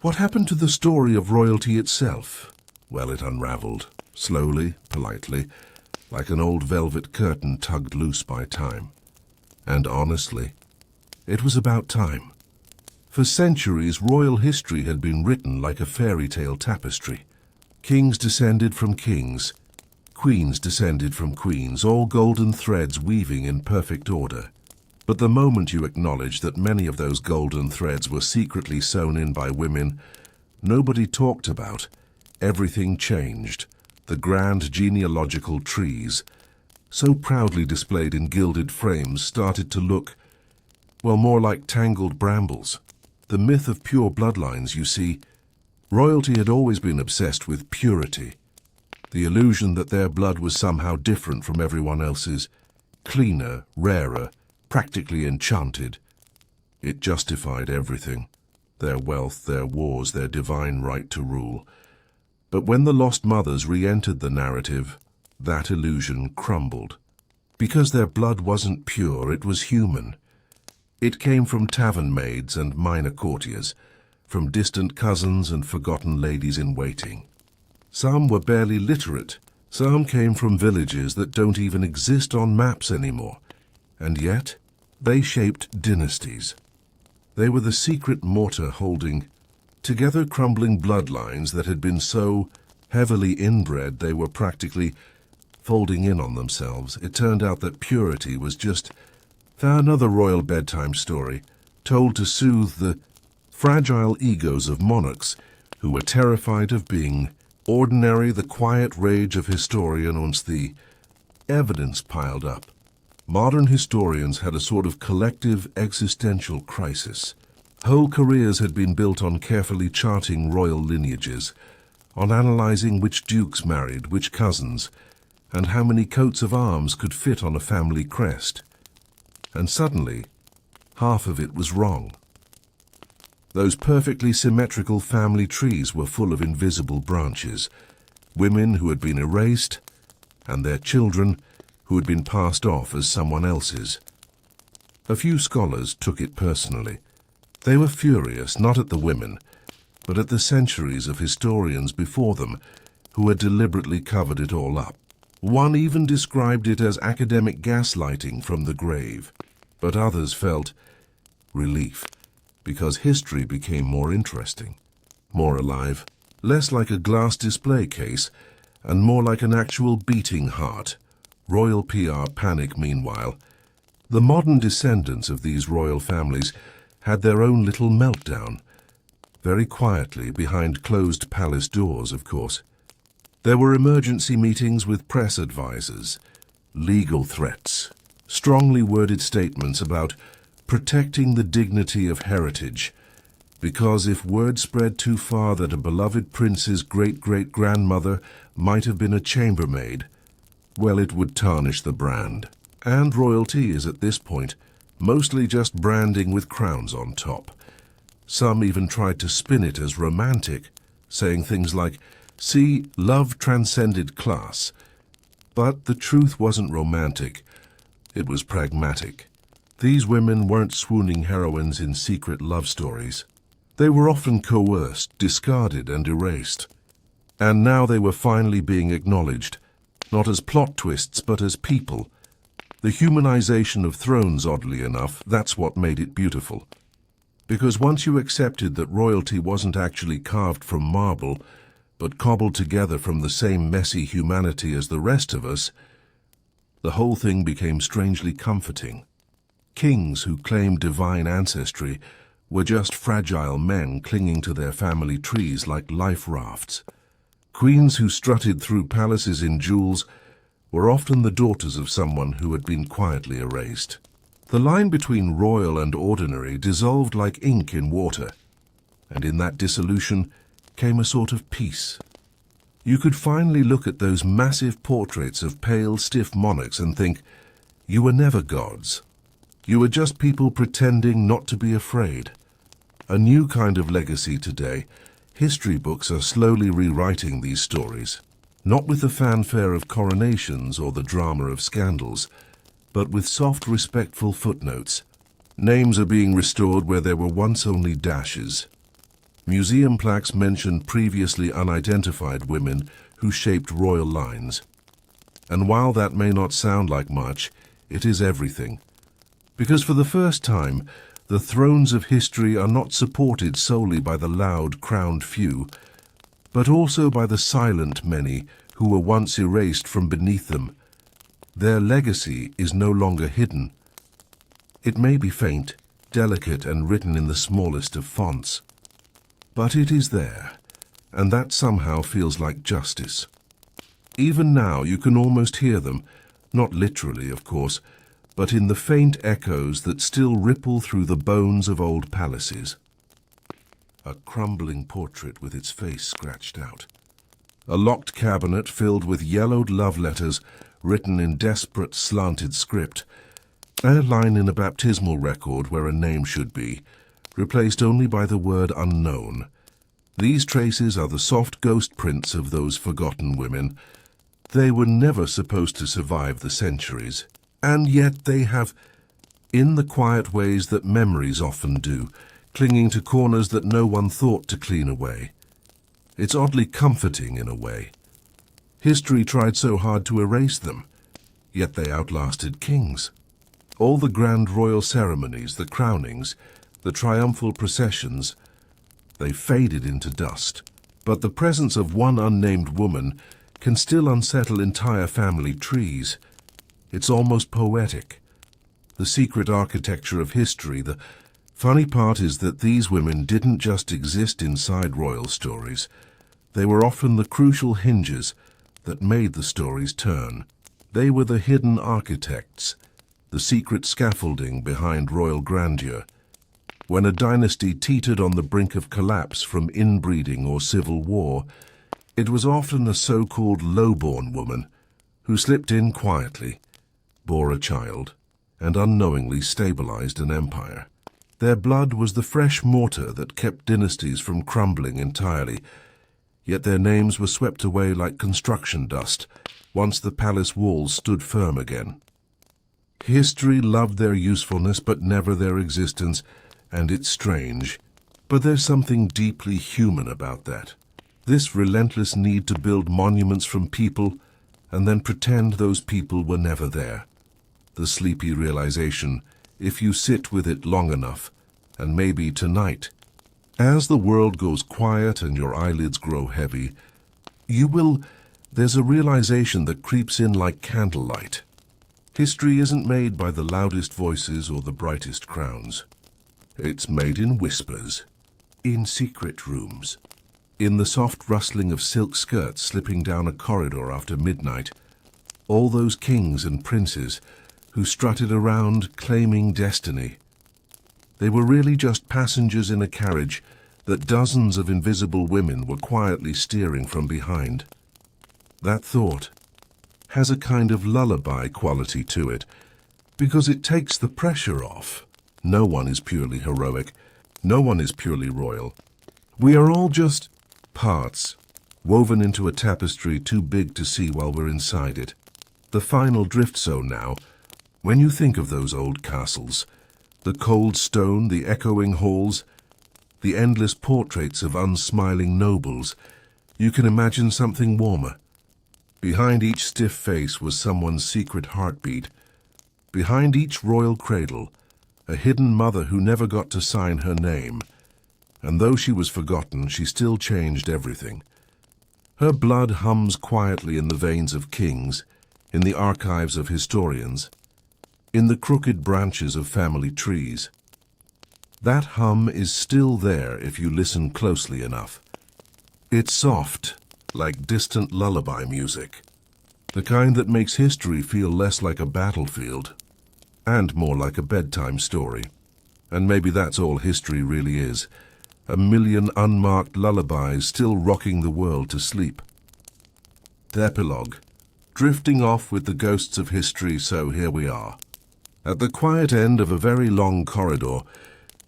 Speaker 1: what happened to the story of royalty itself? Well, it unraveled, slowly, politely, like an old velvet curtain tugged loose by time. And honestly, it was about time. For centuries, royal history had been written like a fairy tale tapestry. Kings descended from kings, queens descended from queens, all golden threads weaving in perfect order. But the moment you acknowledge that many of those golden threads were secretly sewn in by women nobody talked about, everything changed. The grand genealogical trees, so proudly displayed in gilded frames, started to look, well, more like tangled brambles. The myth of pure bloodlines, you see. Royalty had always been obsessed with purity. The illusion that their blood was somehow different from everyone else's, cleaner, rarer, practically enchanted. It justified everything. Their wealth, their wars, their divine right to rule. But when the lost mothers re-entered the narrative, that illusion crumbled. Because their blood wasn't pure, it was human. It came from tavern maids and minor courtiers, from distant cousins and forgotten ladies-in-waiting. Some were barely literate, some came from villages that don't even exist on maps anymore, and yet they shaped dynasties. They were the secret mortar holding together crumbling bloodlines that had been so heavily inbred they were practically folding in on themselves. It turned out that purity was just another royal bedtime story, told to soothe the fragile egos of monarchs who were terrified of being ordinary. The quiet rage of historian once the evidence piled up. Modern historians had a sort of collective existential crisis. Whole careers had been built on carefully charting royal lineages, on analyzing which dukes married which cousins, and how many coats of arms could fit on a family crest. And suddenly, half of it was wrong. Those perfectly symmetrical family trees were full of invisible branches, women who had been erased, and their children who had been passed off as someone else's. A few scholars took it personally. They were furious not at the women, but at the centuries of historians before them who had deliberately covered it all up. One even described it as academic gaslighting from the grave, but others felt relief, because history became more interesting, more alive, less like a glass display case, and more like an actual beating heart. Royal PR panic, meanwhile. The modern descendants of these royal families had their own little meltdown, very quietly behind closed palace doors, of course. There were emergency meetings with press advisors, legal threats, strongly worded statements about protecting the dignity of heritage, because if word spread too far that a beloved prince's great-great-grandmother might have been a chambermaid, well, it would tarnish the brand. And royalty is at this point mostly just branding with crowns on top. Some even tried to spin it as romantic, saying things like, "See, love transcended class." But the truth wasn't romantic. It was pragmatic. These women weren't swooning heroines in secret love stories. They were often coerced, discarded, and erased. And now they were finally being acknowledged, not as plot twists, but as people. The humanization of thrones, oddly enough, that's what made it beautiful. Because once you accepted that royalty wasn't actually carved from marble, but cobbled together from the same messy humanity as the rest of us, the whole thing became strangely comforting. Kings who claimed divine ancestry were just fragile men clinging to their family trees like life rafts. Queens who strutted through palaces in jewels were often the daughters of someone who had been quietly erased. The line between royal and ordinary dissolved like ink in water, and in that dissolution came a sort of peace. You could finally look at those massive portraits of pale, stiff monarchs and think, you were never gods. You were just people pretending not to be afraid. A new kind of legacy today. History books are slowly rewriting these stories, not with the fanfare of coronations or the drama of scandals, but with soft, respectful footnotes. Names are being restored where there were once only dashes. Museum plaques mention previously unidentified women who shaped royal lines. And while that may not sound like much, it is everything. Because for the first time, the thrones of history are not supported solely by the loud, crowned few, but also by the silent many who were once erased from beneath them. Their legacy is no longer hidden. It may be faint, delicate, and written in the smallest of fonts, but it is there, and that somehow feels like justice. Even now you can almost hear them, not literally, of course, but in the faint echoes that still ripple through the bones of old palaces. A crumbling portrait with its face scratched out. A locked cabinet filled with yellowed love letters written in desperate, slanted script. A line in a baptismal record where a name should be, replaced only by the word unknown. These traces are the soft ghost prints of those forgotten women. They were never supposed to survive the centuries. And yet they have, in the quiet ways that memories often do, clinging to corners that no one thought to clean away. It's oddly comforting in a way. History tried so hard to erase them, yet they outlasted kings. All the grand royal ceremonies, the crownings, the triumphal processions, they faded into dust. But the presence of one unnamed woman can still unsettle entire family trees. It's almost poetic. The secret architecture of history. The funny part is that these women didn't just exist inside royal stories. They were often the crucial hinges that made the stories turn. They were the hidden architects, the secret scaffolding behind royal grandeur. When a dynasty teetered on the brink of collapse from inbreeding or civil war, it was often a so-called low-born woman who slipped in quietly, bore a child, and unknowingly stabilized an empire. Their blood was the fresh mortar that kept dynasties from crumbling entirely, yet their names were swept away like construction dust once the palace walls stood firm again. History loved their usefulness but never their existence, and it's strange, but there's something deeply human about that. This relentless need to build monuments from people and then pretend those people were never there. The sleepy realization, if you sit with it long enough, and maybe tonight, as the world goes quiet and your eyelids grow heavy, there's a realization that creeps in like candlelight. History isn't made by the loudest voices or the brightest crowns. It's made in whispers, in secret rooms, in the soft rustling of silk skirts slipping down a corridor after midnight. All those kings and princes who strutted around claiming destiny. They were really just passengers in a carriage that dozens of invisible women were quietly steering from behind. That thought has a kind of lullaby quality to it, because it takes the pressure off. No one is purely heroic. No one is purely royal. We are all just parts, woven into a tapestry too big to see while we're inside it. The final drift zone now. When you think of those old castles, the cold stone, the echoing halls, the endless portraits of unsmiling nobles, you can imagine something warmer. Behind each stiff face was someone's secret heartbeat. Behind each royal cradle, a hidden mother who never got to sign her name. And though she was forgotten, she still changed everything. Her blood hums quietly in the veins of kings, in the archives of historians, in the crooked branches of family trees. That hum is still there if you listen closely enough. It's soft, like distant lullaby music, the kind that makes history feel less like a battlefield and more like a bedtime story. And maybe that's all history really is, a million unmarked lullabies still rocking the world to sleep. The epilogue, drifting off with the ghosts of history, so here we are. At the quiet end of a very long corridor,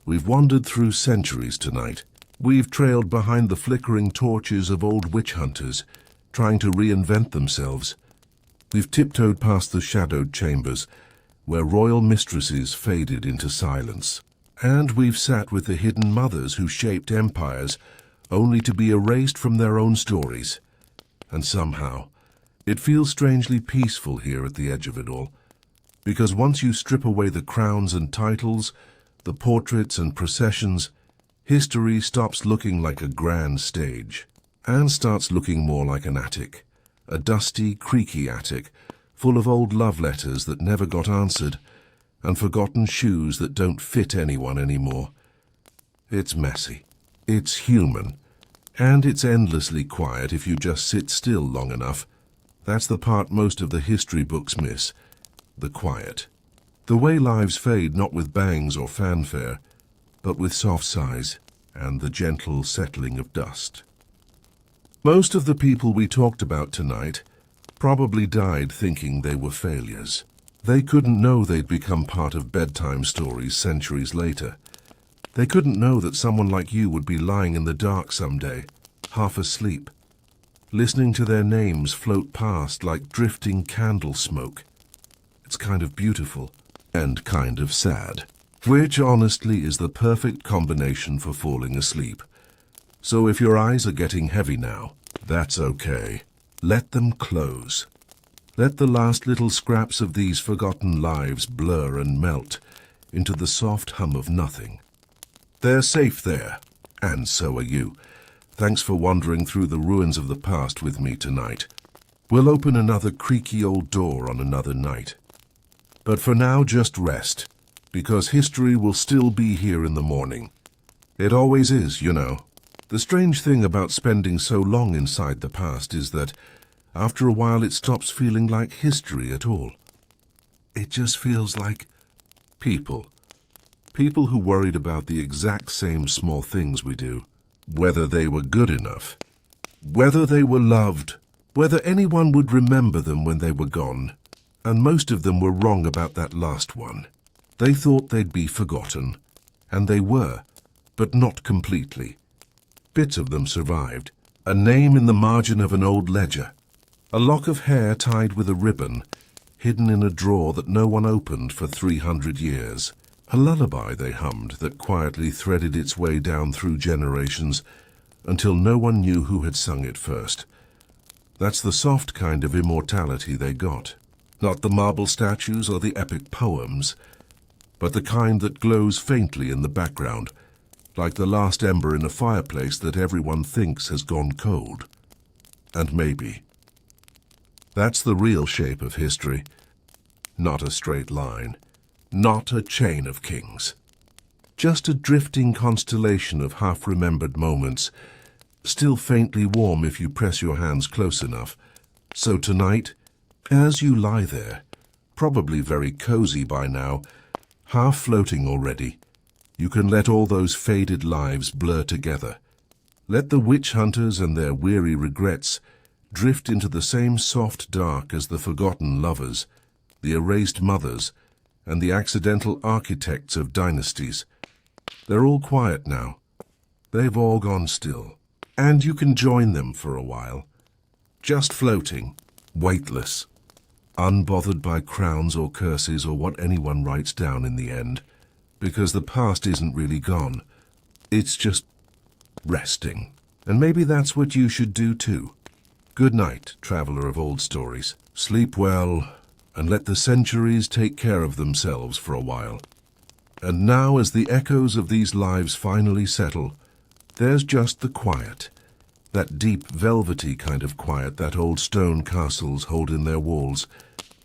Speaker 1: we've wandered through centuries tonight. We've trailed behind the flickering torches of old witch hunters, trying to reinvent themselves. We've tiptoed past the shadowed chambers, where royal mistresses faded into silence. And we've sat with the hidden mothers who shaped empires, only to be erased from their own stories. And somehow, it feels strangely peaceful here at the edge of it all. Because once you strip away the crowns and titles, the portraits and processions, history stops looking like a grand stage and starts looking more like an attic, a dusty, creaky attic, full of old love letters that never got answered and forgotten shoes that don't fit anyone anymore. It's messy, it's human, and it's endlessly quiet if you just sit still long enough. That's the part most of the history books miss, the quiet. The way lives fade not with bangs or fanfare, but with soft sighs and the gentle settling of dust. Most of the people we talked about tonight probably died thinking they were failures. They couldn't know they'd become part of bedtime stories centuries later. They couldn't know that someone like you would be lying in the dark someday, half asleep, listening to their names float past like drifting candle smoke. It's kind of beautiful and kind of sad, which honestly is the perfect combination for falling asleep. So if your eyes are getting heavy now, that's okay. Let them close. Let the last little scraps of these forgotten lives blur and melt into the soft hum of nothing. They're safe there, and so are you. Thanks for wandering through the ruins of the past with me tonight. We'll open another creaky old door on another night. But for now, just rest, because history will still be here in the morning. It always is, you know. The strange thing about spending so long inside the past is that after a while it stops feeling like history at all. It just feels like people. People who worried about the exact same small things we do. Whether they were good enough. Whether they were loved. Whether anyone would remember them when they were gone. And most of them were wrong about that last one. They thought they'd be forgotten. And they were, but not completely. Bits of them survived. A name in the margin of an old ledger. A lock of hair tied with a ribbon, hidden in a drawer that no one opened for 300 years. A lullaby they hummed that quietly threaded its way down through generations until no one knew who had sung it first. That's the soft kind of immortality they got. Not the marble statues or the epic poems, but the kind that glows faintly in the background, like the last ember in a fireplace that everyone thinks has gone cold. And maybe. That's the real shape of history. Not a straight line. Not a chain of kings. Just a drifting constellation of half-remembered moments, still faintly warm if you press your hands close enough. So tonight, as you lie there, probably very cozy by now, half floating already, you can let all those faded lives blur together. Let the witch hunters and their weary regrets drift into the same soft dark as the forgotten lovers, the erased mothers, and the accidental architects of dynasties. They're all quiet now. They've all gone still. And you can join them for a while. Just floating, weightless, unbothered by crowns or curses or what anyone writes down in the end. Because the past isn't really gone. It's just resting. And maybe that's what you should do too. Good night, traveler of old stories. Sleep well, and let the centuries take care of themselves for a while. And now, as the echoes of these lives finally settle, there's just the quiet. That deep, velvety kind of quiet that old stone castles hold in their walls,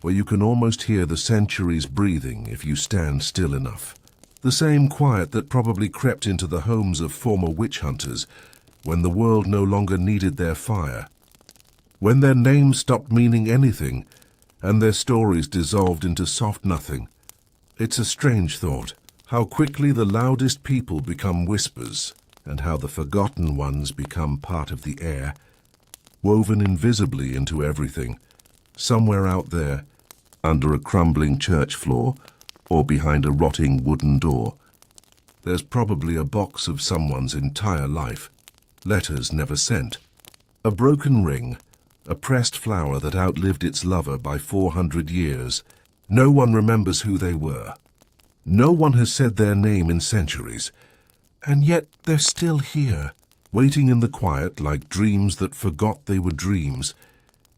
Speaker 1: where you can almost hear the centuries breathing if you stand still enough. The same quiet that probably crept into the homes of former witch hunters when the world no longer needed their fire. When their names stopped meaning anything and their stories dissolved into soft nothing. It's a strange thought, how quickly the loudest people become whispers and how the forgotten ones become part of the air, woven invisibly into everything, somewhere out there, under a crumbling church floor, or behind a rotting wooden door. There's probably a box of someone's entire life, letters never sent, a broken ring, a pressed flower that outlived its lover by 400 years. No one remembers who they were. No one has said their name in centuries, and yet they're still here, waiting in the quiet like dreams that forgot they were dreams.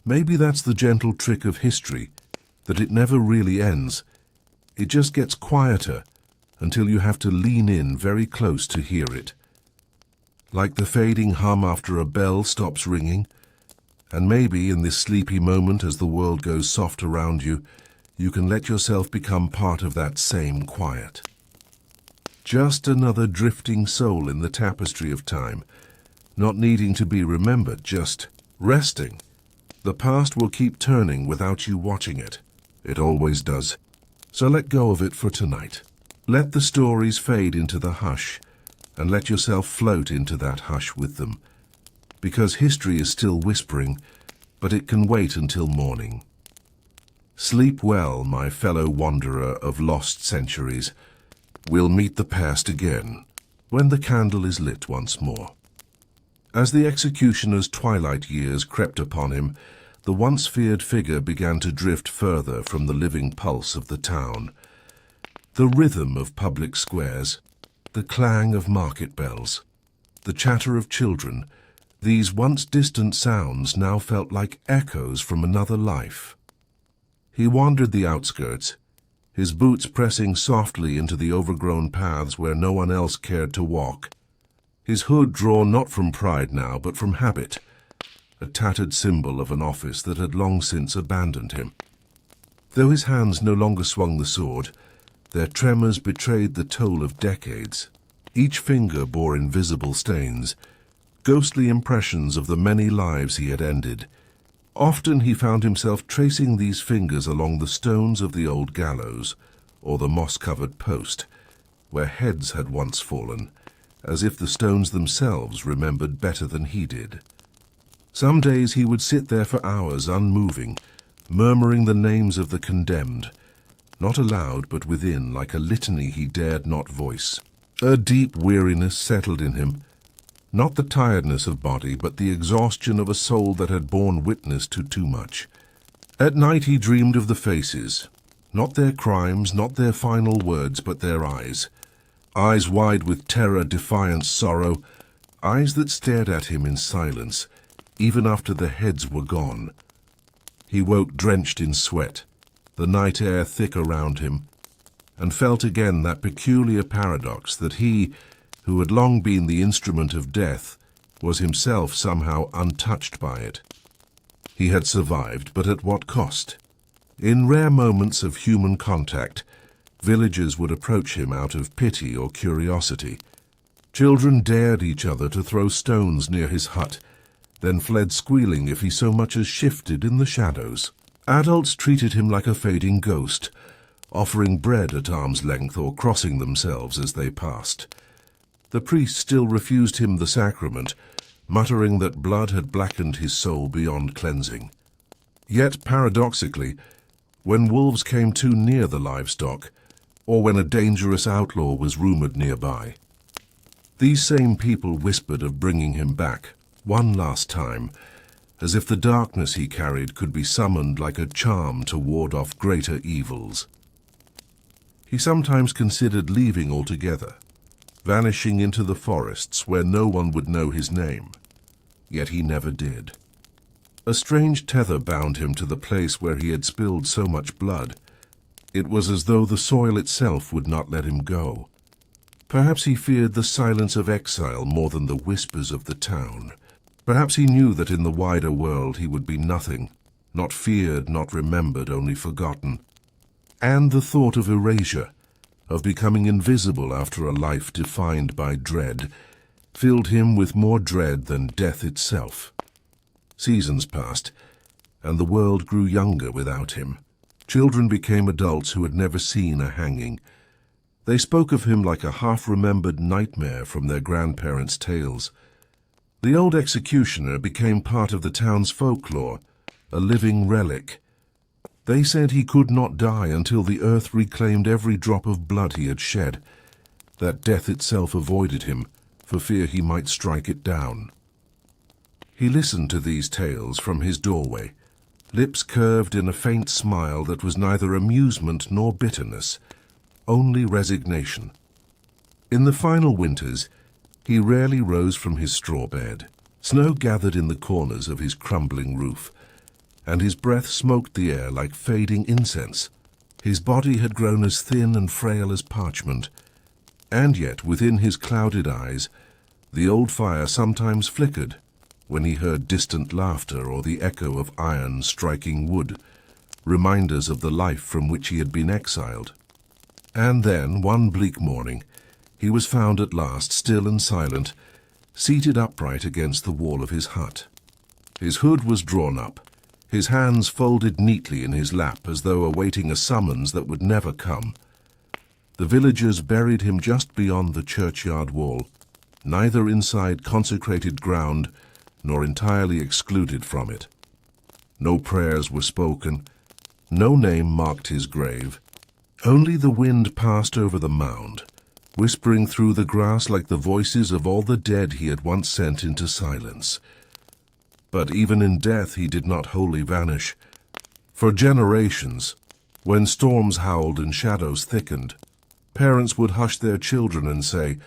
Speaker 1: Maybe that's the gentle trick of history. that it never really ends. It just gets quieter until you have to lean in very close to hear it. Like the fading hum after a bell stops ringing, and maybe in this sleepy moment as the world goes soft around you, you can let yourself become part of that same quiet. Just another drifting soul in the tapestry of time, not needing to be remembered, just resting. The past will keep turning without you watching it. It always does. So let go of it for tonight. Let the stories fade into the hush, and let yourself float into that hush with them. Because history is still whispering, but it can wait until morning. Sleep well, my fellow wanderer of lost centuries. We'll meet the past again, when the candle is lit once more. As the executioner's twilight years crept upon him, the once feared figure began to drift further from the living pulse of the town. The rhythm of public squares, the clang of market bells, the chatter of children, these once distant sounds now felt like echoes from another life. He wandered the outskirts, his boots pressing softly into the overgrown paths where no one else cared to walk. His hood drawn not from pride now, but from habit, a tattered symbol of an office that had long since abandoned him. Though his hands no longer swung the sword, their tremors betrayed the toll of decades. Each finger bore invisible stains, ghostly impressions of the many lives he had ended. Often he found himself tracing these fingers along the stones of the old gallows, or the moss-covered post, where heads had once fallen, as if the stones themselves remembered better than he did. Some days he would sit there for hours unmoving, murmuring the names of the condemned, not aloud but within, like a litany he dared not voice. A deep weariness settled in him, not the tiredness of body, but the exhaustion of a soul that had borne witness to too much. At night he dreamed of the faces, not their crimes, not their final words, but their eyes. Eyes wide with terror, defiance, sorrow, eyes that stared at him in silence, even after the heads were gone. He woke drenched in sweat, the night air thick around him, and felt again that peculiar paradox that he, who had long been the instrument of death, was himself somehow untouched by it. He had survived, but at what cost? In rare moments of human contact, villagers would approach him out of pity or curiosity. Children dared each other to throw stones near his hut, then fled squealing if he so much as shifted in the shadows. Adults treated him like a fading ghost, offering bread at arm's length or crossing themselves as they passed. The priest still refused him the sacrament, muttering that blood had blackened his soul beyond cleansing. Yet, paradoxically, when wolves came too near the livestock, or when a dangerous outlaw was rumored nearby, these same people whispered of bringing him back, one last time, as if the darkness he carried could be summoned like a charm to ward off greater evils. He sometimes considered leaving altogether, vanishing into the forests where no one would know his name. Yet he never did. A strange tether bound him to the place where he had spilled so much blood. It was as though the soil itself would not let him go. Perhaps he feared the silence of exile more than the whispers of the town. Perhaps he knew that in the wider world he would be nothing, not feared, not remembered, only forgotten. And the thought of erasure, of becoming invisible after a life defined by dread, filled him with more dread than death itself. Seasons passed, and the world grew younger without him. Children became adults who had never seen a hanging. They spoke of him like a half-remembered nightmare from their grandparents' tales. The old executioner became part of the town's folklore, a living relic. They said he could not die until the earth reclaimed every drop of blood he had shed, that death itself avoided him, for fear he might strike it down. He listened to these tales from his doorway, lips curved in a faint smile that was neither amusement nor bitterness, only resignation. In the final winters, he rarely rose from his straw bed. Snow gathered in the corners of his crumbling roof, and his breath smoked the air like fading incense. His body had grown as thin and frail as parchment, and yet within his clouded eyes the old fire sometimes flickered when he heard distant laughter or the echo of iron striking wood, reminders of the life from which he had been exiled. And then, one bleak morning, he was found at last, still and silent, seated upright against the wall of his hut. His hood was drawn up, his hands folded neatly in his lap as though awaiting a summons that would never come. The villagers buried him just beyond the churchyard wall, neither inside consecrated ground nor entirely excluded from it. No prayers were spoken, no name marked his grave. Only the wind passed over the mound, whispering through the grass like the voices of all the dead he had once sent into silence. But even in death he did not wholly vanish. For generations, when storms howled and shadows thickened, parents would hush their children and say,